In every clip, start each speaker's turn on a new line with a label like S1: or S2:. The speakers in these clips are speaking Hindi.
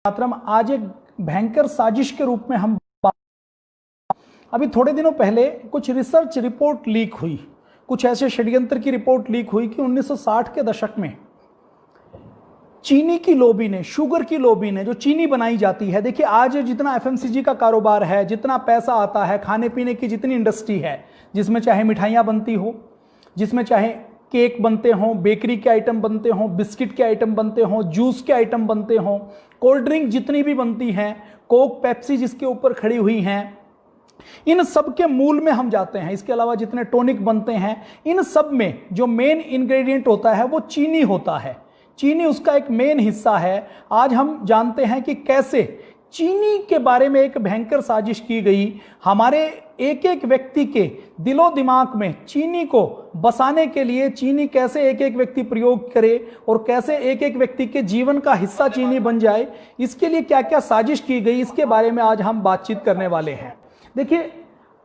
S1: यात्रा में आज एक भयंकर साजिश के रूप में हम अभी थोड़े दिनों पहले कुछ रिसर्च रिपोर्ट लीक हुई, कुछ ऐसे षड्यंत्र की रिपोर्ट लीक हुई कि 1960 के दशक में चीनी की लॉबी ने, शुगर की लॉबी ने, जो चीनी बनाई जाती है, देखिए आज जितना एफएमसीजी का कारोबार है, जितना पैसा आता है, खाने पीने की जितनी इंडस्ट्री है, जिसमें चाहे मिठाइयाँ बनती हो, जिसमें चाहे केक बनते हों, बेकरी के आइटम बनते हों, बिस्किट के आइटम बनते हों, जूस के आइटम बनते हों, कोल्ड ड्रिंक जितनी भी बनती हैं, कोक पेप्सी जिसके ऊपर खड़ी हुई हैं, इन सब के मूल में हम जाते हैं। इसके अलावा जितने टॉनिक बनते हैं, इन सब में जो मेन इंग्रेडिएंट होता है वो चीनी होता है। चीनी उसका एक मेन हिस्सा है। आज हम जानते हैं कि कैसे चीनी के बारे में एक भयंकर साजिश की गई। हमारे एक एक व्यक्ति के दिलो दिमाग में चीनी को बसाने के लिए चीनी कैसे एक एक व्यक्ति प्रयोग करे और कैसे एक एक व्यक्ति के जीवन का हिस्सा चीनी बन जाए, इसके लिए क्या क्या साजिश की गई, इसके बारे में आज हम बातचीत करने वाले हैं। देखिए,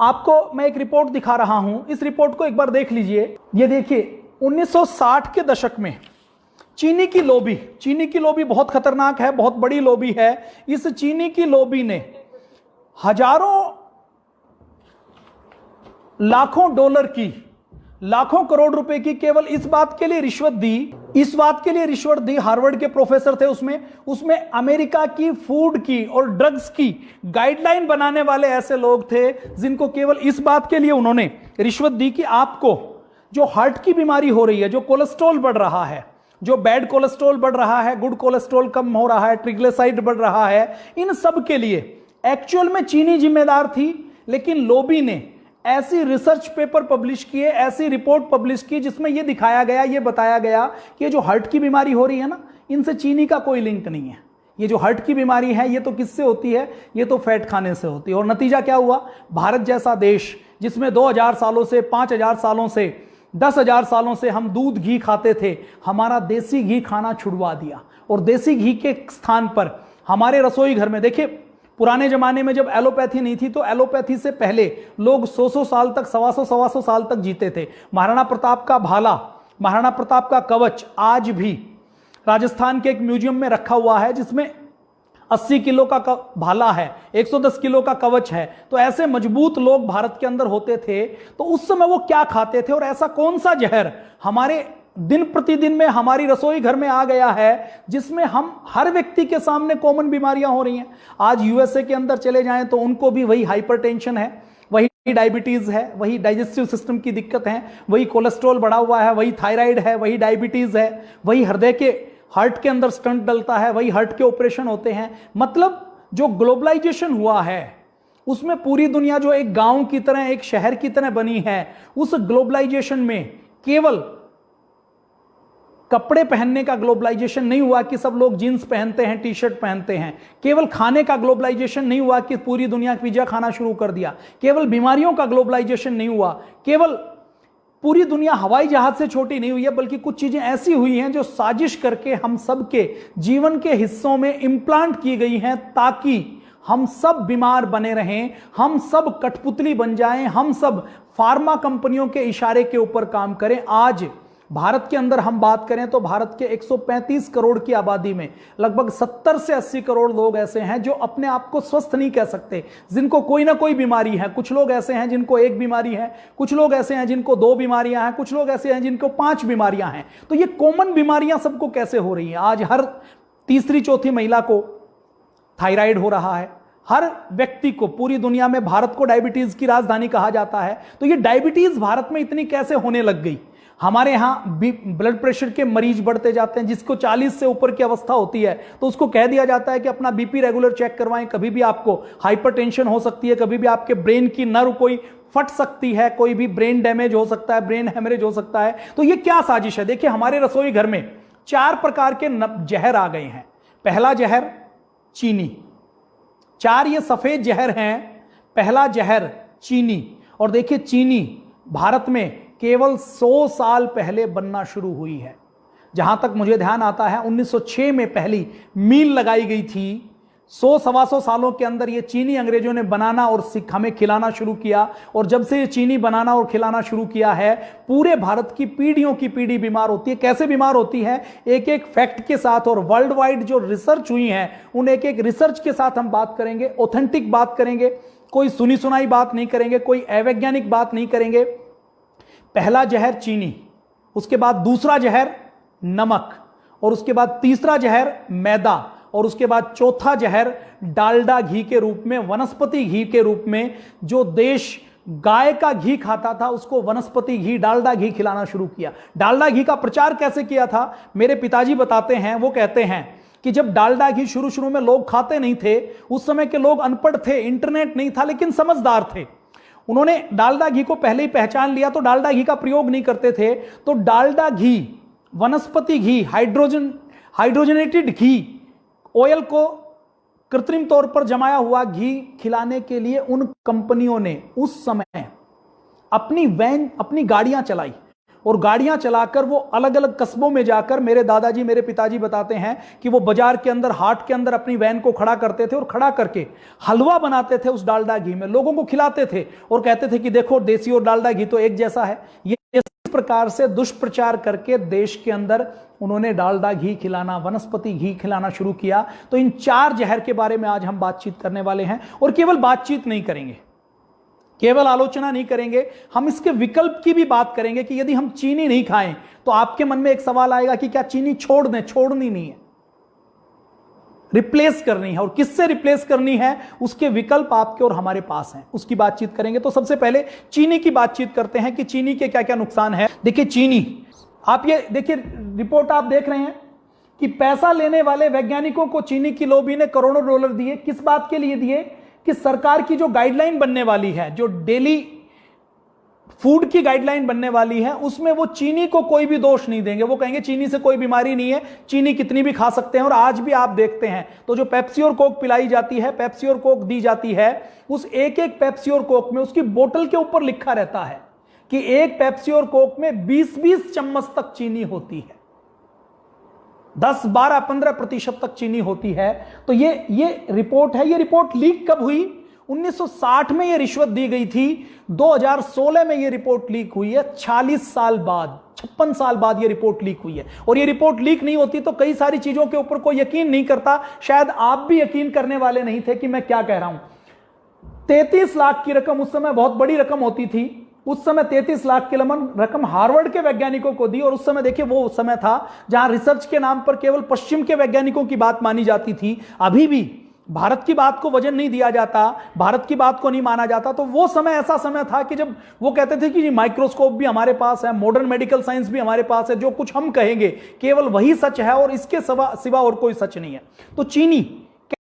S1: आपको मैं एक रिपोर्ट दिखा रहा हूं, इस रिपोर्ट को एक बार देख लीजिए। ये देखिए 1960 के दशक में चीनी की लॉबी बहुत खतरनाक है, बहुत बड़ी लॉबी है। इस चीनी की लॉबी ने हजारों लाखों डॉलर की, लाखों करोड़ रुपए की केवल इस बात के लिए रिश्वत दी। हार्वर्ड के प्रोफेसर थे उसमें अमेरिका की फूड की और ड्रग्स की गाइडलाइन बनाने वाले ऐसे लोग थे जिनको केवल इस बात के लिए उन्होंने रिश्वत दी कि आपको जो हार्ट की बीमारी हो रही है, जो कोलेस्ट्रॉल बढ़ रहा है, जो बैड कोलेस्ट्रॉल बढ़ रहा है, गुड कोलेस्ट्रॉल कम हो रहा है, ट्रिग्लिसराइड बढ़ रहा है, इन सब के लिए एक्चुअल में चीनी जिम्मेदार थी। लेकिन लॉबी ने ऐसी रिसर्च पेपर पब्लिश किए, ऐसी रिपोर्ट पब्लिश की जिसमें यह दिखाया गया, यह बताया गया कि जो हार्ट की बीमारी हो रही है ना, इनसे चीनी का कोई लिंक नहीं है। ये जो हार्ट की बीमारी है ये तो किससे होती है? ये तो फैट खाने से होती है। और नतीजा क्या हुआ? भारत जैसा देश जिसमें 2000 सालों से, 5000 सालों से, 10,000 सालों से हम दूध घी खाते थे, हमारा देसी घी खाना छुड़वा दिया। और देसी घी के स्थान पर हमारे रसोई घर में, देखिए पुराने जमाने में जब एलोपैथी नहीं थी तो एलोपैथी से पहले लोग 100 साल तक, 125 साल तक जीते थे। महाराणा प्रताप का भाला, महाराणा प्रताप का कवच आज भी राजस्थान के एक म्यूजियम में रखा हुआ है, जिसमें 80 किलो का भाला है, 110 किलो का कवच है। तो ऐसे मजबूत लोग भारत के अंदर होते थे। तो उस समय वो क्या खाते थे और ऐसा कौन सा जहर हमारे दिन प्रतिदिन में हमारी रसोई घर में आ गया है जिसमें हम हर व्यक्ति के सामने कॉमन बीमारियां हो रही हैं। आज यूएसए के अंदर चले जाएं तो उनको भी वही हाइपरटेंशन है, वही डायबिटीज है, वही डाइजेस्टिव सिस्टम की दिक्कत है, वही कोलेस्ट्रॉल बढ़ा हुआ है, वही थायराइड है, वही डायबिटीज है, वही हृदय के हार्ट के अंदर स्टंट डलता है, वही हार्ट के ऑपरेशन होते हैं। मतलब जो ग्लोबलाइजेशन हुआ है उसमें पूरी दुनिया जो एक गांव की तरह, एक शहर की तरह बनी है, उस ग्लोबलाइजेशन में केवल कपड़े पहनने का ग्लोबलाइजेशन नहीं हुआ कि सब लोग जींस पहनते हैं, टी शर्ट पहनते हैं। केवल खाने का ग्लोबलाइजेशन नहीं हुआ कि पूरी दुनिया पिज्जा खाना शुरू कर दिया। केवल बीमारियों का ग्लोबलाइजेशन नहीं हुआ। केवल पूरी दुनिया हवाई जहाज से छोटी नहीं हुई है, बल्कि कुछ चीजें ऐसी हुई हैं जो साजिश करके हम सब के जीवन के हिस्सों में इंप्लांट की गई हैं ताकि हम सब बीमार बने रहें, हम सब कठपुतली बन जाएं, हम सब फार्मा कंपनियों के इशारे के ऊपर काम करें। आज भारत के अंदर हम बात करें तो भारत के 135 करोड़ की आबादी में लगभग 70 से 80 करोड़ लोग ऐसे हैं जो अपने आप को स्वस्थ नहीं कह सकते, जिनको कोई ना कोई बीमारी है। कुछ लोग ऐसे हैं जिनको एक बीमारी है, कुछ लोग ऐसे हैं जिनको 2 बीमारियां हैं, कुछ लोग ऐसे हैं जिनको 5 बीमारियां हैं। तो ये कॉमन बीमारियां सबको कैसे हो रही हैं? आज हर तीसरी चौथी महिला को थायराइड हो रहा है। हर व्यक्ति को, पूरी दुनिया में भारत को डायबिटीज की राजधानी कहा जाता है। तो ये डायबिटीज भारत में इतनी कैसे होने लग गई? हमारे यहाँ ब्लड प्रेशर के मरीज बढ़ते जाते हैं। जिसको 40 से ऊपर की अवस्था होती है तो उसको कह दिया जाता है कि अपना बीपी रेगुलर चेक करवाएं, कभी भी आपको हाइपरटेंशन हो सकती है, कभी भी आपके ब्रेन की नर्व कोई फट सकती है, कोई भी ब्रेन डैमेज हो सकता है, ब्रेन हेमरेज हो सकता है। तो ये क्या साजिश है? देखिए, हमारे रसोई घर में 4 प्रकार के जहर आ गए हैं। पहला जहर चीनी, 4 ये सफेद जहर हैं। पहला जहर चीनी। और देखिए, चीनी भारत में केवल 100 साल पहले बनना शुरू हुई है। जहां तक मुझे ध्यान आता है 1906 में पहली मील लगाई गई थी 100 सवा 100 सालों के अंदर ये चीनी अंग्रेजों ने बनाना और हमें खिलाना शुरू किया, और जब से ये चीनी बनाना और खिलाना शुरू किया है, पूरे भारत की पीढ़ियों की पीढ़ी बीमार होती है। कैसे बीमार होती है, एक एक फैक्ट के साथ, और वर्ल्ड वाइड जो रिसर्च हुई है उन एक एक रिसर्च के साथ हम बात करेंगे, ऑथेंटिक बात करेंगे, कोई सुनी सुनाई बात नहीं करेंगे, कोई अवैज्ञानिक बात नहीं करेंगे। पहला जहर चीनी, उसके बाद दूसरा जहर नमक, और उसके बाद तीसरा जहर मैदा, और उसके बाद चौथा जहर डालडा घी के रूप में, वनस्पति घी के रूप में। जो देश गाय का घी खाता था उसको वनस्पति घी, डालडा घी खिलाना शुरू किया। डालडा घी का प्रचार कैसे किया था, मेरे पिताजी बताते हैं। वो कहते हैं कि जब डालडा घी शुरू शुरू में लोग खाते नहीं थे, उस समय के लोग अनपढ़ थे, इंटरनेट नहीं था, लेकिन समझदार थे। उन्होंने डालडा घी को पहले ही पहचान लिया, तो डालडा घी का प्रयोग नहीं करते थे। तो डालडा घी, वनस्पति घी, हाइड्रोजनेटेड घी, ऑयल को कृत्रिम तौर पर जमाया हुआ घी खिलाने के लिए उन कंपनियों ने उस समय अपनी गाड़ियां चलाई, और गाड़ियां चलाकर वो अलग अलग कस्बों में जाकर, मेरे दादाजी मेरे पिताजी बताते हैं कि वो बाजार के अंदर, हाट के अंदर अपनी वैन को खड़ा करते थे और खड़ा करके हलवा बनाते थे उस डालडा घी में, लोगों को खिलाते थे और कहते थे कि देखो देसी और डालडा घी तो एक जैसा है। ये इस प्रकार से दुष्प्रचार करके देश के अंदर उन्होंने डालडा घी खिलाना, वनस्पति घी खिलाना शुरू किया। तो इन 4 जहर के बारे में आज हम बातचीत करने वाले हैं, और केवल बातचीत नहीं करेंगे, केवल आलोचना नहीं करेंगे, हम इसके विकल्प की भी बात करेंगे कि यदि हम चीनी नहीं खाएं तो आपके मन में एक सवाल आएगा कि क्या चीनी छोड़ दें? छोड़नी नहीं है, रिप्लेस करनी है, और किससे रिप्लेस करनी है उसके विकल्प आपके और हमारे पास हैं, उसकी बातचीत करेंगे। तो सबसे पहले चीनी की बातचीत करते हैं कि चीनी के क्या क्या नुकसान है। देखिए चीनी, आप ये देखिए रिपोर्ट आप देख रहे हैं कि पैसा लेने वाले वैज्ञानिकों को चीनी की लॉबी ने करोड़ों डॉलर दिए। किस बात के लिए दिए? कि सरकार की जो गाइडलाइन बनने वाली है, जो डेली फूड की गाइडलाइन बनने वाली है, उसमें वो चीनी को कोई भी दोष नहीं देंगे। वो कहेंगे चीनी से कोई बीमारी नहीं है, चीनी कितनी भी खा सकते हैं। और आज भी आप देखते हैं तो जो पेप्सी और कोक पिलाई जाती है, पेप्सी और कोक दी जाती है, उस एक एक पेप्सी और कोक में उसकी बोतल के ऊपर लिखा रहता है कि एक पेप्सी और कोक में 20-20 चम्मच तक चीनी होती है, 10, 12, 15% तक चीनी होती है। तो ये रिपोर्ट है। ये रिपोर्ट लीक कब हुई? 1960 में ये रिश्वत दी गई थी, 2016 में ये रिपोर्ट लीक हुई है। 46 साल बाद, 56 साल बाद ये रिपोर्ट लीक हुई है। और ये रिपोर्ट लीक नहीं होती तो कई सारी चीजों के ऊपर कोई यकीन नहीं करता। शायद आप भी यकीन करने वाले नहीं थे कि मैं क्या कह रहा हूं। 33 लाख की रकम उस समय बहुत बड़ी रकम होती थी। उस समय 33 लाख की रकम हार्वर्ड के वैज्ञानिकों को दी। और उस समय देखिए वो समय था जहां रिसर्च के नाम पर केवल पश्चिम के वैज्ञानिकों की बात मानी जाती थी। अभी भी भारत की बात को वजन नहीं दिया जाता, भारत की बात को नहीं माना जाता। तो वो समय ऐसा समय था कि जब वो कहते थे कि माइक्रोस्कोप भी हमारे पास है, मॉडर्न मेडिकल साइंस भी हमारे पास है, जो कुछ हम कहेंगे केवल वही सच है और इसके सिवा और कोई सच नहीं है। तो चीनी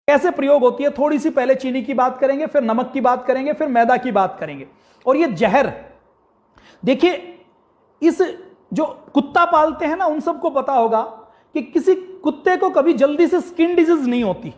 S1: कैसे प्रयोग होती है, थोड़ी सी पहले चीनी की बात करेंगे, फिर नमक की बात करेंगे, फिर मैदा की बात करेंगे। और ये जहर, देखिए इस जो कुत्ता पालते हैं ना, उन सबको पता होगा कि किसी कुत्ते को कभी जल्दी से स्किन डिजीज नहीं होती।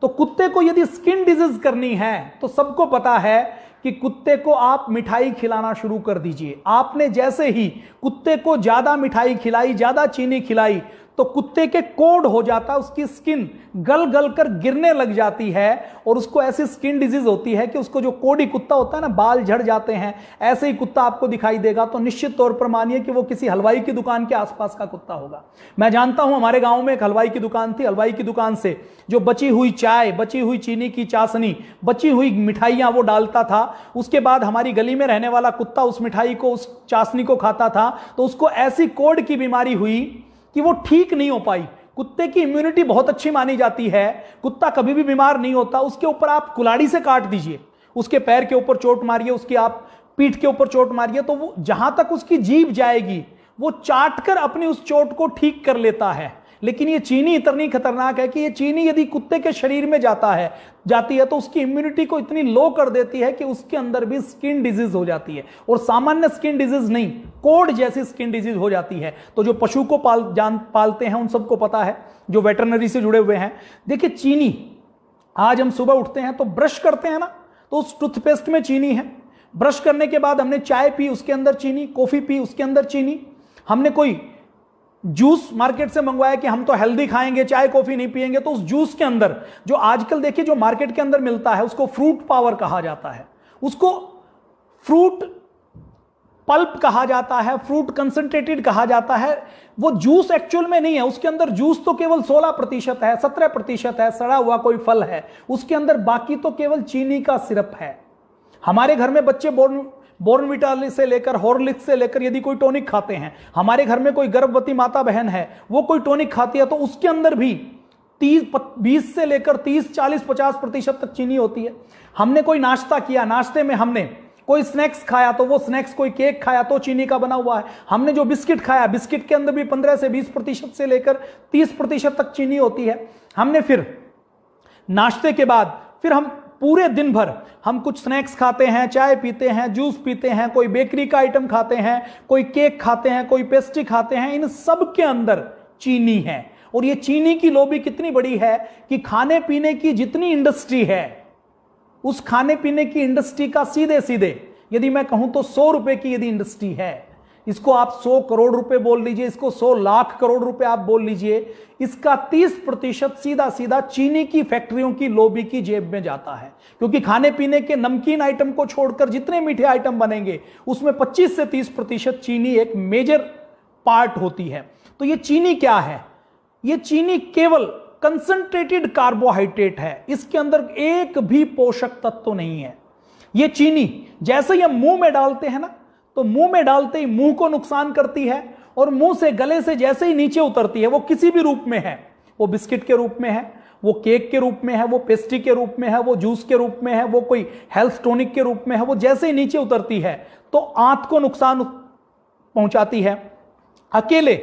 S1: तो कुत्ते को यदि स्किन डिजीज करनी है तो सबको पता है कि कुत्ते को आप मिठाई खिलाना शुरू कर दीजिए। आपने जैसे ही कुत्ते को ज्यादा मिठाई खिलाई, ज्यादा चीनी खिलाई, तो कुत्ते के कोड हो जाता है, उसकी स्किन गल गल कर गिरने लग जाती है और उसको ऐसी स्किन डिजीज होती है कि उसको जो कोडी कुत्ता होता है ना, बाल झड़ जाते हैं, ऐसे ही कुत्ता आपको दिखाई देगा। तो निश्चित तौर पर मानिए कि वो किसी हलवाई की दुकान के आसपास का कुत्ता होगा। मैं जानता हूं हमारे गांव में एक हलवाई की दुकान थी। हलवाई की दुकान से जो बची हुई चाय, बची हुई चीनी की चाशनी, बची हुई मिठाइयां वो डालता था। उसके बाद हमारी गली में रहने वाला कुत्ता उस मिठाई को, उस चाशनी को खाता था, तो उसको ऐसी कोड की बीमारी हुई कि वो ठीक नहीं हो पाई। कुत्ते की इम्यूनिटी बहुत अच्छी मानी जाती है, कुत्ता कभी भी बीमार नहीं होता। उसके ऊपर आप कुल्हाड़ी से काट दीजिए, उसके पैर के ऊपर चोट मारिए, उसकी आप पीठ के ऊपर चोट मारिए, तो वो जहां तक उसकी जीभ जाएगी वो चाट कर अपनी उस चोट को ठीक कर लेता है। लेकिन ये चीनी इतनी खतरनाक है कि ये चीनी यदि कुत्ते के शरीर में जाती है तो उसकी इम्यूनिटी को इतनी लो कर देती है कि उसके अंदर भी स्किन डिजीज हो जाती है। और सामान्य स्किन डिजीज नहीं, कोड जैसी स्किन डिजीज हो जाती है। तो जो पशु को पालते हैं उन सबको पता है, जो वेटरनरी से जुड़े हुए हैं। देखिए चीनी, आज हम सुबह उठते हैं तो ब्रश करते हैं ना, तो उस टूथपेस्ट में चीनी है। ब्रश करने के बाद हमने चाय पी, उसके अंदर चीनी, कॉफी पी, उसके अंदर चीनी। हमने कोई जूस मार्केट से मंगवाया कि हम तो हेल्दी खाएंगे, चाय कॉफी नहीं पिएंगे, तो उस जूस के अंदर जो आजकल देखिए जो मार्केट के अंदर मिलता है उसको फ्रूट पावर कहा जाता है, उसको फ्रूट पल्प कहा जाता है, फ्रूट कंसंट्रेटेड कहा जाता है। वो जूस एक्चुअल में नहीं है, उसके अंदर जूस तो केवल 16% है, 17% है, सड़ा हुआ कोई फल है उसके अंदर, बाकी तो केवल चीनी का सिरप है। हमारे घर में बच्चे बॉर्नविटा से लेकर हॉर्लिक्स से लेकर यदि कोई टॉनिक खाते हैं, हमारे घर में कोई गर्भवती माता बहन है वो कोई टॉनिक खाती है, तो उसके अंदर भी 20 से लेकर 30, 40, 50% तक चीनी होती है। हमने कोई नाश्ता किया, नाश्ते में हमने कोई स्नैक्स खाया तो वो स्नैक्स, कोई केक खाया तो चीनी का बना हुआ है। हमने जो बिस्किट खाया, बिस्किट के अंदर भी 15 से 20% से लेकर 30% तक चीनी होती है। हमने फिर नाश्ते के बाद फिर हम पूरे दिन भर हम कुछ स्नैक्स खाते हैं, चाय पीते हैं, जूस पीते हैं, कोई बेकरी का आइटम खाते हैं, कोई केक खाते हैं, कोई पेस्ट्री खाते हैं, इन सब के अंदर चीनी है। और ये चीनी की लॉबी कितनी बड़ी है कि खाने पीने की जितनी इंडस्ट्री है, उस खाने पीने की इंडस्ट्री का सीधे सीधे यदि मैं कहूं तो 100 रुपए की यदि इंडस्ट्री है, इसको आप 100 करोड़ रुपए बोल लीजिए, इसको 100 लाख करोड़ रुपए आप बोल लीजिए, इसका 30% सीधा सीधा चीनी की फैक्ट्रियों की लॉबी की जेब में जाता है। क्योंकि खाने पीने के नमकीन आइटम को छोड़कर जितने मीठे आइटम बनेंगे उसमें 25 से 30% चीनी एक मेजर पार्ट होती है। तो ये चीनी क्या है? ये चीनी केवल कंसंट्रेटेड कार्बोहाइड्रेट है, इसके अंदर एक भी पोषक तत्व नहीं है। ये चीनी जैसे ही हम मुंह में डालते हैं ना, तो मुंह में डालते ही मुंह को नुकसान करती है, और मुंह से गले से जैसे ही नीचे उतरती है, वो किसी भी रूप में है, वो बिस्किट के रूप में है, वो केक के रूप में है, वो पेस्ट्री के रूप में है, वो जूस के रूप में है, वो कोई हेल्थ टॉनिक के रूप में है, वो जैसे ही नीचे उतरती है तो आंत को नुकसान पहुंचाती है। अकेले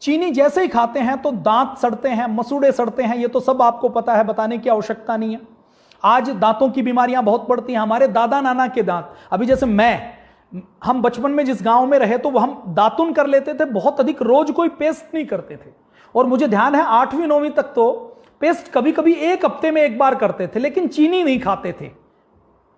S1: चीनी जैसे ही खाते हैं तो दांत सड़ते हैं, मसूड़े सड़ते हैं, ये तो सब आपको पता है, बताने की आवश्यकता नहीं है। आज दांतों की बीमारियां बहुत बढ़ती हैं। हमारे दादा नाना के दांत, अभी जैसे हम बचपन में जिस गांव में रहे तो हम दातुन कर लेते थे बहुत अधिक, रोज कोई पेस्ट नहीं करते थे। और मुझे ध्यान है 8वीं 9वीं तक तो पेस्ट कभी कभी एक हफ्ते में एक बार करते थे, लेकिन चीनी नहीं खाते थे।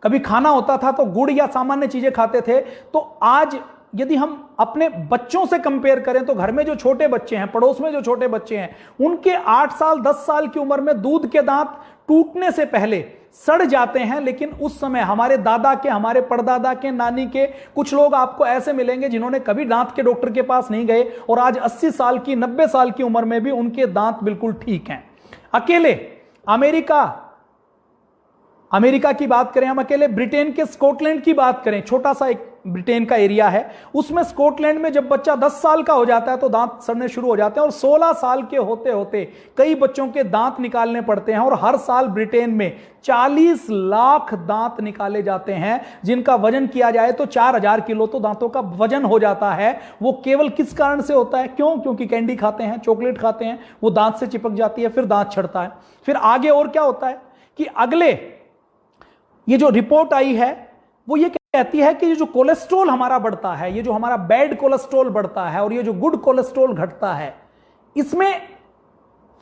S1: कभी खाना होता था तो गुड़ या सामान्य चीजें खाते थे। तो आज यदि हम अपने बच्चों से कंपेयर करें तो घर में जो छोटे बच्चे हैं, पड़ोस में जो छोटे बच्चे हैं, उनके 8 साल 10 साल की उम्र में दूध के दांत टूटने से पहले सड़ जाते हैं। लेकिन उस समय हमारे दादा के, हमारे परदादा के, नानी के कुछ लोग आपको ऐसे मिलेंगे जिन्होंने कभी दांत के डॉक्टर के पास नहीं गए और आज 80 साल की, 90 साल की उम्र में भी उनके दांत बिल्कुल ठीक हैं। अकेले अमेरिका की बात करें, हम अकेले ब्रिटेन के स्कॉटलैंड की बात करें, छोटा सा एक ब्रिटेन का एरिया है, उसमें स्कॉटलैंड में जब बच्चा 10 साल का हो जाता है तो दांत सड़ने शुरू हो जाते हैं, और 16 साल के होते होते कई बच्चों के दांत निकालने पड़ते हैं। और हर साल ब्रिटेन में 40 लाख दांत निकाले जाते हैं, जिनका वजन किया जाए तो 4000 किलो तो दांतों का वजन हो जाता है। वो केवल किस कारण से होता है? क्योंकि कैंडी खाते हैं, चॉकलेट खाते हैं, वो दांत से चिपक जाती है, फिर दांत छड़ता है। फिर आगे और क्या होता है कि अगले ये जो रिपोर्ट आई है वो ये कहती है कि जो कोलेस्ट्रॉल हमारा बढ़ता है, ये जो हमारा बैड कोलेस्ट्रॉल बढ़ता है और ये जो गुड कोलेस्ट्रॉल घटता है, इसमें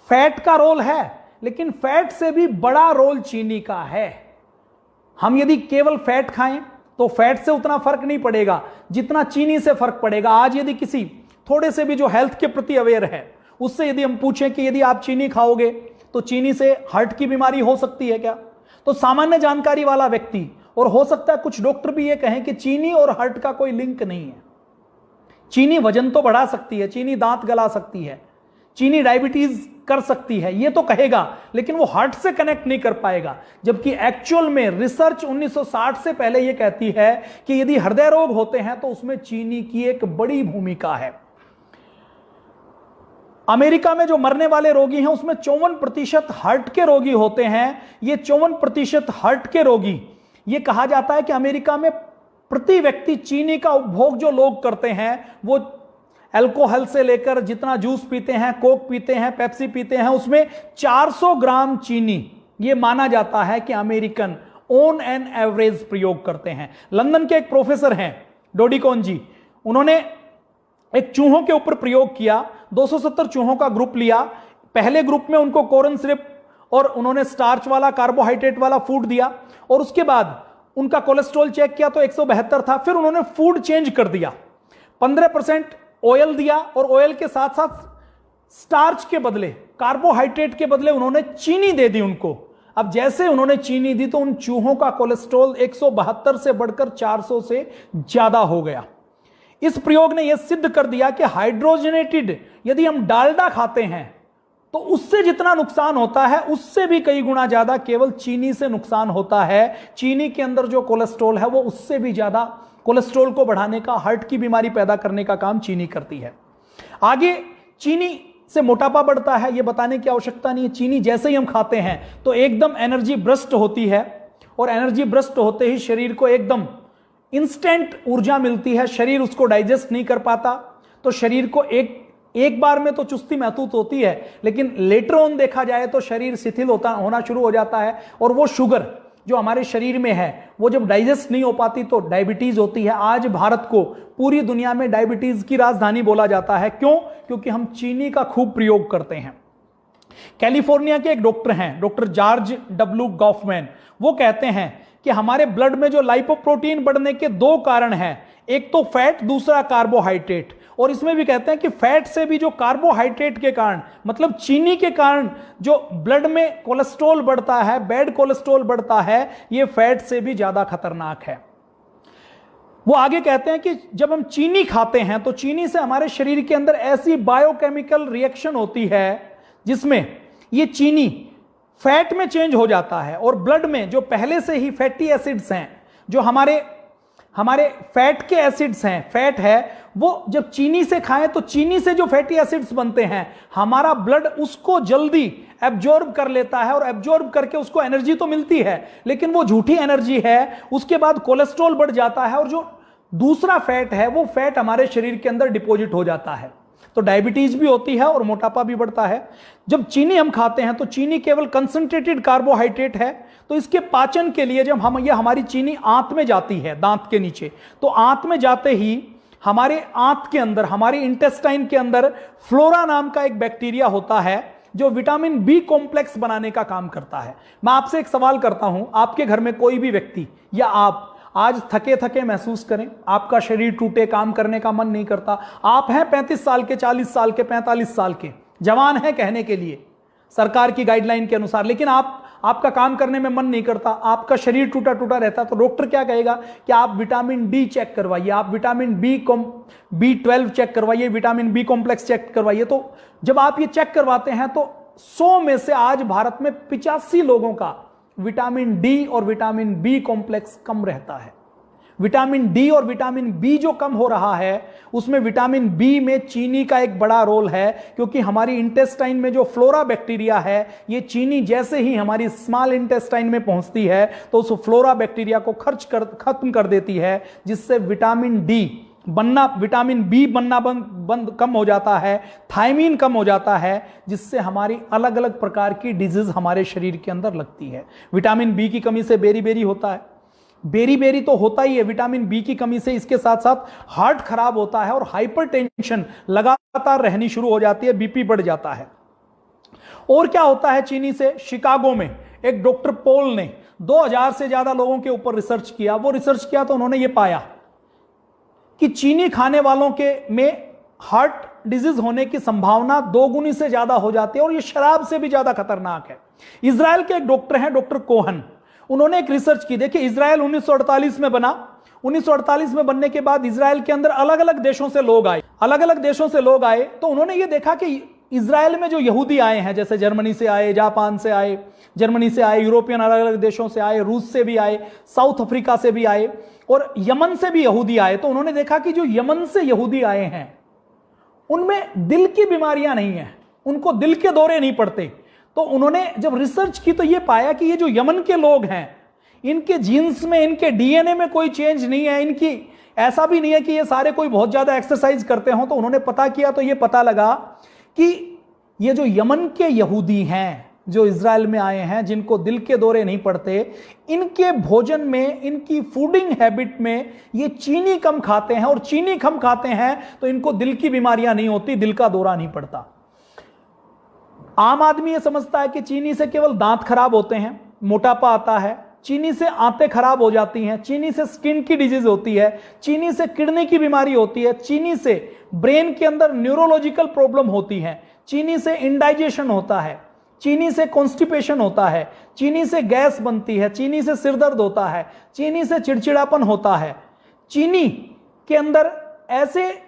S1: फैट का रोल है, लेकिन फैट से भी बड़ा रोल चीनी का है। हम यदि केवल फैट खाएं तो फैट से उतना फर्क नहीं पड़ेगा जितना चीनी से फर्क पड़ेगा। आज यदि किसी थोड़े से भी जो हेल्थ के प्रति अवेयर है, उससे यदि हम पूछें कि यदि आप चीनी खाओगे तो चीनी से हार्ट की बीमारी हो सकती है क्या, तो सामान्य जानकारी वाला व्यक्ति, और हो सकता है कुछ डॉक्टर भी ये कहें कि चीनी और हार्ट का कोई लिंक नहीं है। चीनी वजन तो बढ़ा सकती है, चीनी दांत गला सकती है, चीनी डायबिटीज कर सकती है, ये तो कहेगा, लेकिन वो हार्ट से कनेक्ट नहीं कर पाएगा। जबकि एक्चुअल में रिसर्च 1960 से पहले ये कहती है कि यदि हृदय रोग होते हैं तो उसमें चीनी की एक बड़ी भूमिका है। अमेरिका में जो मरने वाले रोगी हैं उसमें 54% हार्ट के रोगी होते हैं। ये 54% हार्ट के रोगी, ये कहा जाता है कि अमेरिका में प्रति व्यक्ति चीनी का उपभोग जो लोग करते हैं, वो अल्कोहल से लेकर जितना जूस पीते हैं, कोक पीते हैं, पेप्सी पीते हैं, उसमें 400 ग्राम चीनी ये माना जाता है कि अमेरिकन ऑन एन एवरेज प्रयोग करते हैं। लंदन के एक प्रोफेसर हैं डोडिकोन जी, उन्होंने एक चूहों के ऊपर प्रयोग किया। 270 चूहों का ग्रुप लिया। पहले ग्रुप में उनको कॉर्न सिरप और उन्होंने स्टार्च वाला, कार्बोहाइड्रेट वाला फूड दिया, और उसके बाद उनका कोलेस्ट्रॉल चेक किया तो 172 था। फिर उन्होंने फूड चेंज कर दिया, 15% ऑयल दिया और ऑयल के साथ साथ स्टार्च के बदले, कार्बोहाइड्रेट के बदले उन्होंने चीनी दे दी उनको। अब जैसे उन्होंने चीनी दी तो उन चूहों का कोलेस्ट्रॉल 172 से बढ़कर 400 से ज्यादा हो गया। इस प्रयोग ने यह सिद्ध कर दिया कि हाइड्रोजनेटेड यदि हम डालडा खाते हैं तो उससे जितना नुकसान होता है उससे भी कई गुना ज्यादा केवल चीनी से नुकसान होता है। चीनी के अंदर जो कोलेस्ट्रॉल है वो उससे भी ज्यादा कोलेस्ट्रॉल को बढ़ाने का, हार्ट की बीमारी पैदा करने का काम चीनी करती है। आगे चीनी से मोटापा बढ़ता है, यह बताने की आवश्यकता नहीं है। चीनी जैसे ही हम खाते हैं तो एकदम एनर्जी ब्रस्ट होती है और एनर्जी ब्रस्ट होते ही शरीर को एकदम इंस्टेंट ऊर्जा मिलती है, शरीर उसको डाइजेस्ट नहीं कर पाता, तो शरीर को एक बार में तो चुस्ती महसूस होती है, लेकिन लेटर ऑन देखा जाए तो शरीर शिथिल होना शुरू हो जाता है और वो शुगर जो हमारे शरीर में है वो जब डाइजेस्ट नहीं हो पाती तो डायबिटीज होती है। आज भारत को पूरी दुनिया में डायबिटीज की राजधानी बोला जाता है। क्यों? क्योंकि हम चीनी का खूब प्रयोग करते हैं। कैलिफोर्निया के एक डॉक्टर हैं, डॉक्टर जॉर्ज डब्ल्यू गॉफमैन, वो कहते हैं कि हमारे ब्लड में जो लाइपोप्रोटीन बढ़ने के दो कारण हैं, एक तो फैट, दूसरा कार्बोहाइड्रेट। और इसमें भी कहते हैं कि फैट से भी जो कार्बोहाइड्रेट के कारण, मतलब चीनी के कारण जो ब्लड में कोलेस्ट्रॉल बढ़ता है, बैड कोलेस्ट्रॉल बढ़ता है, यह फैट से भी ज्यादा खतरनाक है। वो आगे कहते हैं कि जब हम चीनी खाते हैं तो चीनी से हमारे शरीर के अंदर ऐसी बायोकेमिकल रिएक्शन होती है जिसमें ये चीनी फैट में चेंज हो जाता है और ब्लड में जो पहले से ही फैटी एसिड्स हैं, जो हमारे फैट के एसिड्स हैं, फैट है, वो जब चीनी से खाएं तो चीनी से जो फैटी एसिड्स बनते हैं हमारा ब्लड उसको जल्दी एब्जॉर्ब कर लेता है और एब्जॉर्ब करके उसको एनर्जी तो मिलती है लेकिन वो झूठी एनर्जी है। उसके बाद कोलेस्ट्रॉल बढ़ जाता है और जो दूसरा फैट है वो फैट हमारे शरीर के अंदर डिपॉजिट हो जाता है, तो डायबिटीज भी होती है और मोटापा भी बढ़ता है। जब चीनी हम खाते हैं तो चीनी केवल कंसंट्रेटेड कार्बोहाइड्रेट है, तो इसके पाचन के लिए जब हमारी चीनी आंत में जाती है, दांत के नीचे, तो आंत में जाते ही हमारे आंत के अंदर, हमारी इंटेस्टाइन के अंदर फ्लोरा नाम का एक बैक्टीरिया होता है जो विटामिन बी कॉम्प्लेक्स बनाने का काम करता है। मैं आपसे एक सवाल करता हूं, आपके घर में कोई भी व्यक्ति या आप आज थके थके महसूस करें, आपका शरीर टूटे, काम करने का मन नहीं करता, आप हैं 35 साल के, 40 साल के, 45 साल के, जवान हैं कहने के लिए सरकार की गाइडलाइन के अनुसार, लेकिन आपका काम करने में मन नहीं करता, आपका शरीर टूटा टूटा रहता, तो डॉक्टर क्या कहेगा कि आप विटामिन डी चेक करवाइए, आप विटामिन B12 चेक करवाइए, विटामिन बी कॉम्प्लेक्स चेक करवाइए। तो जब आप ये चेक करवाते हैं तो 100 में से आज भारत में 85 लोगों का विटामिन डी और विटामिन बी कॉम्प्लेक्स कम रहता है। विटामिन डी और विटामिन बी जो कम हो रहा है उसमें विटामिन बी में चीनी का एक बड़ा रोल है, क्योंकि हमारी इंटेस्टाइन में जो फ्लोरा बैक्टीरिया है, ये चीनी जैसे ही हमारी स्मॉल इंटेस्टाइन में पहुंचती है तो उस फ्लोरा बैक्टीरिया को खत्म कर देती है, जिससे विटामिन बी बनना कम हो जाता है, थायमीन कम हो जाता है, जिससे हमारी अलग अलग प्रकार की डिजीज हमारे शरीर के अंदर लगती है। विटामिन बी की कमी से बेरी होता है, बेरी तो होता ही है। विटामिन बी की कमी से इसके साथ साथ हार्ट खराब होता है और हाइपरटेंशन लगातार रहनी शुरू हो जाती है, बीपी बढ़ जाता है। और क्या होता है चीनी से? शिकागो में एक डॉक्टर पोल ने 2000 से ज्यादा लोगों के ऊपर रिसर्च किया। वो रिसर्च किया तो उन्होंने ये पाया कि चीनी खाने वालों के में हार्ट डिजीज होने की संभावना 2 गुनी से ज्यादा हो जाती है और ये शराब से भी ज्यादा खतरनाक है। इजराइल के एक डॉक्टर हैं, डॉक्टर कोहन, उन्होंने एक रिसर्च की। देखिए, इजराइल 1948 में बना। 1948 में बनने के बाद इजराइल के अंदर अलग अलग देशों से लोग आए, तो उन्होंने ये देखा कि इजराइल में जो यहूदी आए हैं, जैसे जर्मनी से आए, जापान से आए, यूरोपियन अलग अलग देशों से आए, रूस से भी आए, साउथ अफ्रीका से भी आए और यमन से भी यहूदी आए, तो उन्होंने देखा कि जो यमन से यहूदी आए हैं उनमें दिल की बीमारियां नहीं है, उनको दिल के दौरे नहीं पड़ते। तो उन्होंने जब रिसर्च की तो ये पाया कि ये जो यमन के लोग हैं, इनके जीन्स में, इनके डीएनए में कोई चेंज नहीं है, इनकी ऐसा भी नहीं है कि ये सारे कोई बहुत ज्यादा एक्सरसाइज करते हो। तो उन्होंने पता किया तो ये पता लगा कि ये जो यमन के यहूदी हैं जो इजराइल में आए हैं, जिनको दिल के दौरे नहीं पड़ते, इनके भोजन में, इनकी फूडिंग हैबिट में ये चीनी कम खाते हैं, और चीनी कम खाते हैं तो इनको दिल की बीमारियां नहीं होती, दिल का दौरा नहीं पड़ता। आम आदमी ये समझता है कि चीनी से केवल दांत खराब होते हैं, मोटापा आता है, चीनी से आंतें खराब हो जाती हैं, चीनी से स्किन की डिजीज होती है, चीनी से किडनी की बीमारी होती है, चीनी से ब्रेन के अंदर न्यूरोलॉजिकल प्रॉब्लम होती है, चीनी से इंडाइजेशन होता है, चीनी से कॉन्स्टिपेशन होता है, चीनी से गैस बनती है, चीनी से सिरदर्द होता है, चीनी से चिड़चिड़ापन होता है। चीनी के अंदर ऐसे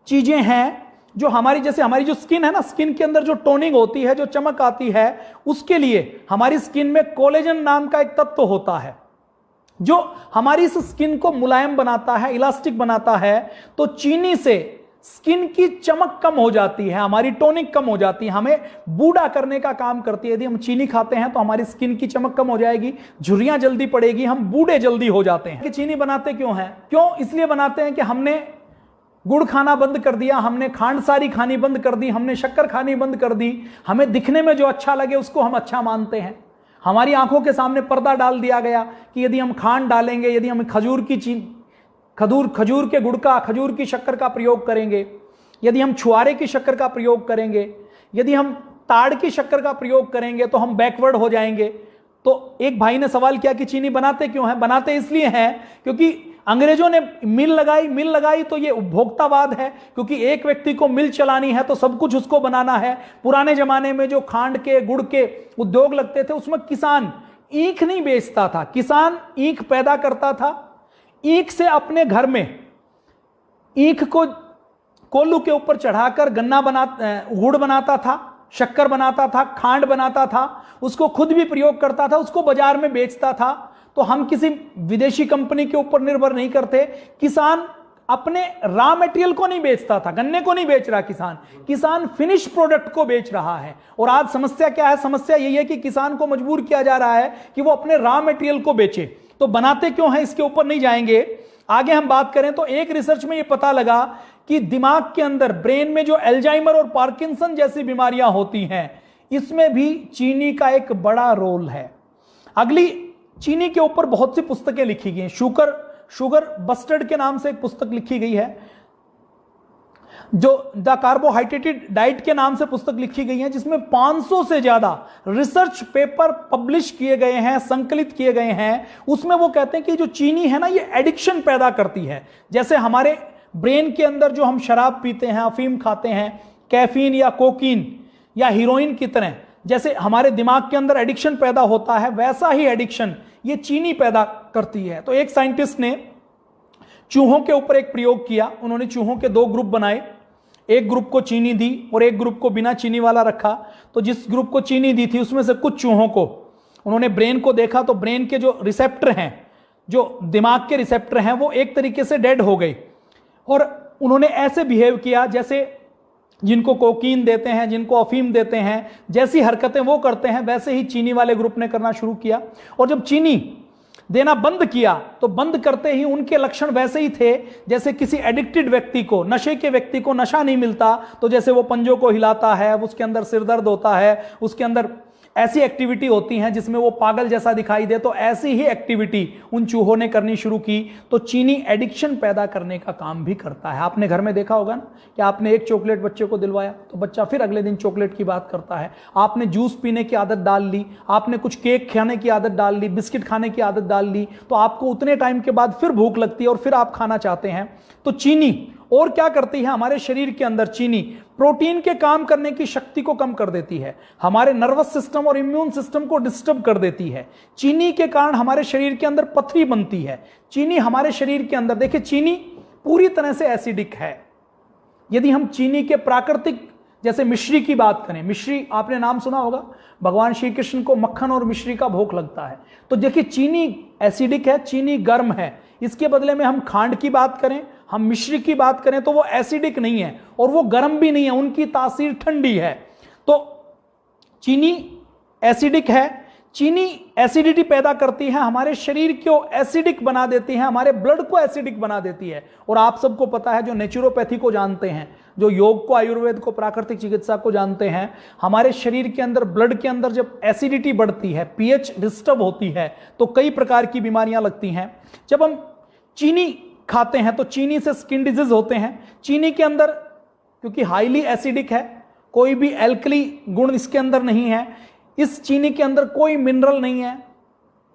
S1: चीजें हैं जो हमारी, जैसे हमारी जो स्किन है ना, स्किन के अंदर जो टोनिंग होती है, जो चमक आती है, उसके लिए हमारी स्किन में कोलेजन नाम का एक तत्व होता है जो हमारी इस स्किन को मुलायम बनाता है, इलास्टिक बनाता है। तो चीनी से स्किन की चमक कम हो जाती है, हमारी टोनिंग कम हो जाती है, हमें बूढ़ा करने का काम करती है। यदि हम चीनी खाते हैं तो हमारी स्किन की चमक कम हो जाएगी, झुर्रियां जल्दी पड़ेगी, हम बूढ़े जल्दी हो जाते हैं। कि चीनी बनाते क्यों हैं? क्यों इसलिए बनाते हैं कि हमने गुड़ खाना बंद कर दिया, हमने खांड सारी खानी बंद कर दी, हमने शक्कर खानी बंद कर दी, हमें दिखने में जो अच्छा लगे उसको हम अच्छा मानते हैं। हमारी आंखों के सामने पर्दा डाल दिया गया कि यदि हम खांड डालेंगे, यदि हम खजूर के गुड़ का, खजूर की शक्कर का प्रयोग करेंगे, यदि हम छुआरे की शक्कर का प्रयोग करेंगे, यदि हम ताड़ की शक्कर का प्रयोग करेंगे तो हम बैकवर्ड हो जाएंगे। तो एक भाई ने सवाल किया कि चीनी बनाते क्यों हैं? बनाते इसलिए हैं क्योंकि अंग्रेजों ने मिल लगाई तो ये उपभोक्तावाद है, क्योंकि एक व्यक्ति को मिल चलानी है तो सब कुछ उसको बनाना है। पुराने जमाने में जो खांड के, गुड़ के उद्योग लगते थे उसमें किसान ईख नहीं बेचता था, किसान ईख पैदा करता था, ईख से अपने घर में ईख को कोल्हू के ऊपर चढ़ाकर गुड़ बनाता था, शक्कर बनाता था, खांड बनाता था, उसको खुद भी प्रयोग करता था, उसको बाजार में बेचता था। तो हम किसी विदेशी कंपनी के ऊपर निर्भर नहीं करते। किसान अपने रॉ मटेरियल को नहीं बेचता था, गन्ने को नहीं बेच रहा किसान फिनिश प्रोडक्ट को बेच रहा है। और आज समस्या क्या है? समस्या यही है कि किसान को मजबूर किया जा रहा है कि वो अपने रॉ मटेरियल को बेचे। तो बनाते क्यों है इसके ऊपर नहीं जाएंगे। आगे हम बात करें तो एक रिसर्च में ये पता लगा कि दिमाग के अंदर, ब्रेन में जो एल्जाइमर और पार्किंसन जैसी बीमारियां होती हैं, इसमें भी चीनी का एक बड़ा रोल है। अगली, चीनी के ऊपर बहुत सी पुस्तकें लिखी गई हैं। शुगर बस्टर्ड के नाम से एक पुस्तक लिखी गई है, जो द कार्बोहाइड्रेटेड डाइट के नाम से पुस्तक लिखी गई है, जिसमें 500 से ज्यादा रिसर्च पेपर पब्लिश किए गए हैं, संकलित किए गए हैं। उसमें वो कहते हैं कि जो चीनी है ना, ये एडिक्शन पैदा करती है। जैसे हमारे ब्रेन के अंदर जो हम शराब पीते हैं, अफीम खाते हैं, कैफीन या कोकीन या हीरोइन की तरह जैसे हमारे दिमाग के अंदर एडिक्शन पैदा होता है, वैसा ही एडिक्शन ये चीनी पैदा करती है। तो एक साइंटिस्ट ने चूहों के ऊपर एक प्रयोग किया। उन्होंने चूहों के 2 ग्रुप बनाए, एक ग्रुप को चीनी दी और एक ग्रुप को बिना चीनी वाला रखा। तो जिस ग्रुप को चीनी दी थी उसमें से कुछ चूहों को उन्होंने ब्रेन को देखा, तो ब्रेन के जो रिसेप्टर हैं, जो दिमाग के रिसेप्टर हैं, वो एक तरीके से डेड हो गए और उन्होंने ऐसे बिहेव किया जैसे जिनको कोकीन देते हैं, जिनको अफीम देते हैं, जैसी हरकतें वो करते हैं वैसे ही चीनी वाले ग्रुप ने करना शुरू किया। और जब चीनी देना बंद किया तो बंद करते ही उनके लक्षण वैसे ही थे जैसे किसी एडिक्टेड व्यक्ति को, नशे के व्यक्ति को नशा नहीं मिलता तो जैसे वो पंजों को हिलाता है, उसके अंदर सिरदर्द होता है, उसके अंदर ऐसी एक्टिविटी होती हैं जिसमें वो पागल जैसा दिखाई दे, तो ऐसी ही एक्टिविटी उन चूहों ने करनी शुरू की। तो चीनी एडिक्शन पैदा करने का काम भी करता है। आपने घर में देखा होगा ना कि आपने एक चॉकलेट बच्चे को दिलवाया तो बच्चा फिर अगले दिन चॉकलेट की बात करता है। आपने जूस पीने की आदत डाल ली, आपने कुछ केक खाने की आदत डाल ली, बिस्किट खाने की आदत डाल ली, तो आपको उतने टाइम के बाद फिर भूख लगती है और फिर आप खाना चाहते हैं। तो चीनी और क्या करती है हमारे शरीर के अंदर? चीनी प्रोटीन के काम करने की शक्ति को कम कर देती है, हमारे नर्वस सिस्टम और इम्यून सिस्टम को डिस्टर्ब कर देती है। चीनी के कारण हमारे शरीर के अंदर पथरी बनती है। चीनी हमारे शरीर के अंदर, देखिए चीनी पूरी तरह से एसिडिक है। यदि हम चीनी के प्राकृतिक, जैसे मिश्री की बात करें, मिश्री आपने नाम सुना होगा, भगवान श्री कृष्ण को मक्खन और मिश्री का भोग लगता है। तो देखिए चीनी एसिडिक है, चीनी गर्म है। इसके बदले में हम खांड की बात करें, हम मिश्री की बात करें तो वो एसिडिक नहीं है और वो गर्म भी नहीं है, उनकी तासीर ठंडी है। तो चीनी एसिडिक है, चीनी एसिडिटी पैदा करती है, हमारे शरीर को एसिडिक बना देती है, हमारे ब्लड को एसिडिक बना देती है। और आप सबको पता है, जो नेचुरोपैथी को जानते हैं, जो योग को, आयुर्वेद को, प्राकृतिक चिकित्सा को जानते हैं, हमारे शरीर के अंदर, ब्लड के अंदर जब एसिडिटी बढ़ती है, पीएच डिस्टर्ब होती है, तो कई प्रकार की बीमारियां लगती हैं। जब हम चीनी खाते हैं तो चीनी से स्किन डिजीज होते हैं। चीनी के अंदर क्योंकि हाईली एसिडिक है, कोई भी एल्कली गुण इसके अंदर नहीं है, इस चीनी के अंदर कोई मिनरल नहीं है,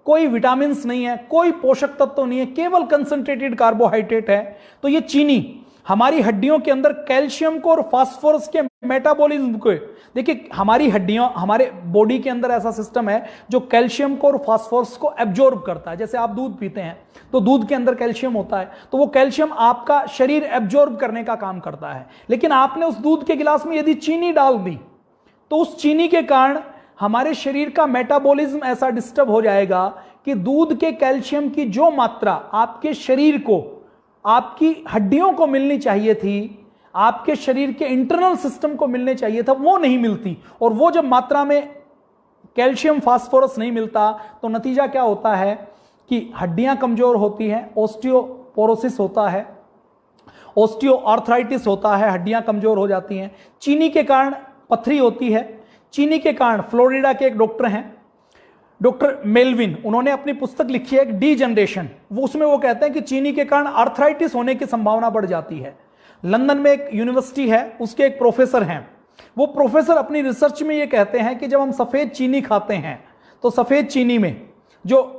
S1: कोई विटामिन नहीं है, कोई पोषक तत्व नहीं है, केवल कंसंट्रेटेड कार्बोहाइड्रेट है। तो ये चीनी हमारी हड्डियों के अंदर कैल्शियम को और फास्फोरस के मेटाबॉलिज्म को, देखिए हमारी हड्डियों, हमारे बॉडी के अंदर ऐसा सिस्टम है जो कैल्शियम को और फास्फोरस को एब्जॉर्ब करता है। जैसे आप दूध पीते हैं तो दूध के अंदर कैल्शियम होता है, तो वो कैल्शियम आपका शरीर एब्जॉर्ब करने का काम करता है। लेकिन आपने उस दूध के गिलास में यदि चीनी डाल दी तो उस चीनी के कारण हमारे शरीर का मेटाबॉलिज्म ऐसा डिस्टर्ब हो जाएगा कि दूध के कैल्शियम की जो मात्रा आपके शरीर को, आपकी हड्डियों को मिलनी चाहिए थी, आपके शरीर के इंटरनल सिस्टम को मिलने चाहिए था, वो नहीं मिलती। और वो जब मात्रा में कैल्शियम फास्फोरस नहीं मिलता तो नतीजा क्या होता है कि हड्डियां कमजोर होती हैं, ऑस्टियोपोरोसिस होता है, ऑस्टियोआर्थराइटिस होता है, हड्डियां कमजोर हो जाती हैं। चीनी के कारण पथरी होती है। चीनी के कारण, फ्लोरिडा के एक डॉक्टर हैं, डॉक्टर मेलविन, उन्होंने अपनी पुस्तक लिखी है एक डी जनरेशन, उसमें वो कहते हैं कि चीनी के कारण आर्थराइटिस होने की संभावना बढ़ जाती है। लंदन में एक यूनिवर्सिटी है, उसके एक प्रोफेसर हैं, वो प्रोफेसर अपनी रिसर्च में ये कहते हैं कि जब हम सफेद चीनी खाते हैं तो सफेद चीनी में जो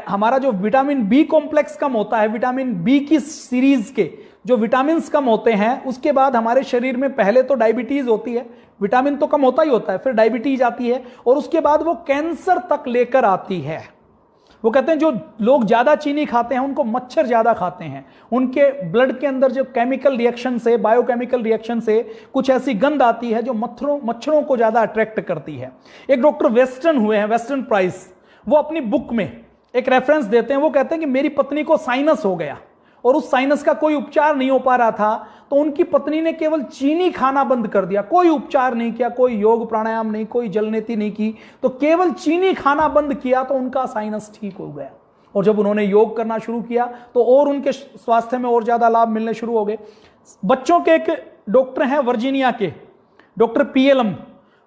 S1: हमारा जो विटामिन बी कॉम्प्लेक्स कम होता है, विटामिन बी की सीरीज के जो विटामिन कम होते हैं, उसके बाद हमारे शरीर में पहले तो डायबिटीज होती है, विटामिन तो कम होता ही होता है, फिर डायबिटीज आती है और उसके बाद वो कैंसर तक लेकर आती है। वो कहते हैं जो लोग ज्यादा चीनी खाते हैं उनको मच्छर ज्यादा खाते हैं, उनके ब्लड के अंदर जो केमिकल रिएक्शन से, बायोकेमिकल रिएक्शन से कुछ ऐसी गंध आती है जो मच्छरों को ज्यादा अट्रैक्ट करती है। एक डॉक्टर वेस्टर्न हुए हैं, वेस्टर्न प्राइस, वो अपनी बुक में एक रेफरेंस देते हैं, वो कहते हैं कि मेरी पत्नी को साइनस हो गया और उस साइनस का कोई उपचार नहीं हो पा रहा था, तो उनकी पत्नी ने केवल चीनी खाना बंद कर दिया, कोई उपचार नहीं किया, कोई योग प्राणायाम नहीं, कोई जलनेति नहीं की, तो केवल चीनी खाना बंद किया तो उनका साइनस ठीक हो गया। और जब उन्होंने योग करना शुरू किया तो और उनके स्वास्थ्य में और ज्यादा लाभ मिलने शुरू हो गए। बच्चों के एक डॉक्टर हैं वर्जीनिया के, डॉक्टर पीएलएम,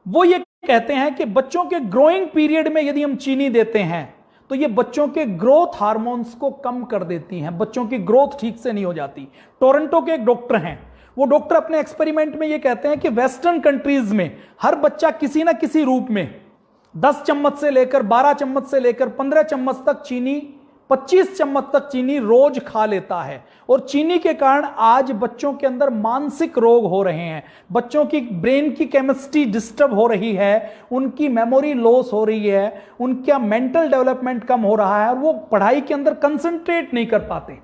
S1: वो ये कहते हैं कि बच्चों के ग्रोइंग पीरियड में यदि हम चीनी देते हैं तो ये बच्चों के ग्रोथ हार्मोन्स को कम कर देती हैं, बच्चों की ग्रोथ ठीक से नहीं हो जाती। टोरंटो के एक डॉक्टर हैं, वो डॉक्टर अपने एक्सपेरिमेंट में ये कहते हैं कि वेस्टर्न कंट्रीज में हर बच्चा किसी ना किसी रूप में 10 चम्मच से लेकर 12 चम्मच से लेकर 15 चम्मच तक चीनी, 25 चम्मच तक चीनी रोज खा लेता है। और चीनी के कारण आज बच्चों के अंदर मानसिक रोग हो रहे हैं, बच्चों की ब्रेन की केमिस्ट्री डिस्टर्ब हो रही है, उनकी मेमोरी लॉस हो रही है, उनका मेंटल डेवलपमेंट कम हो रहा है और वो पढ़ाई के अंदर कंसंट्रेट नहीं कर पाते।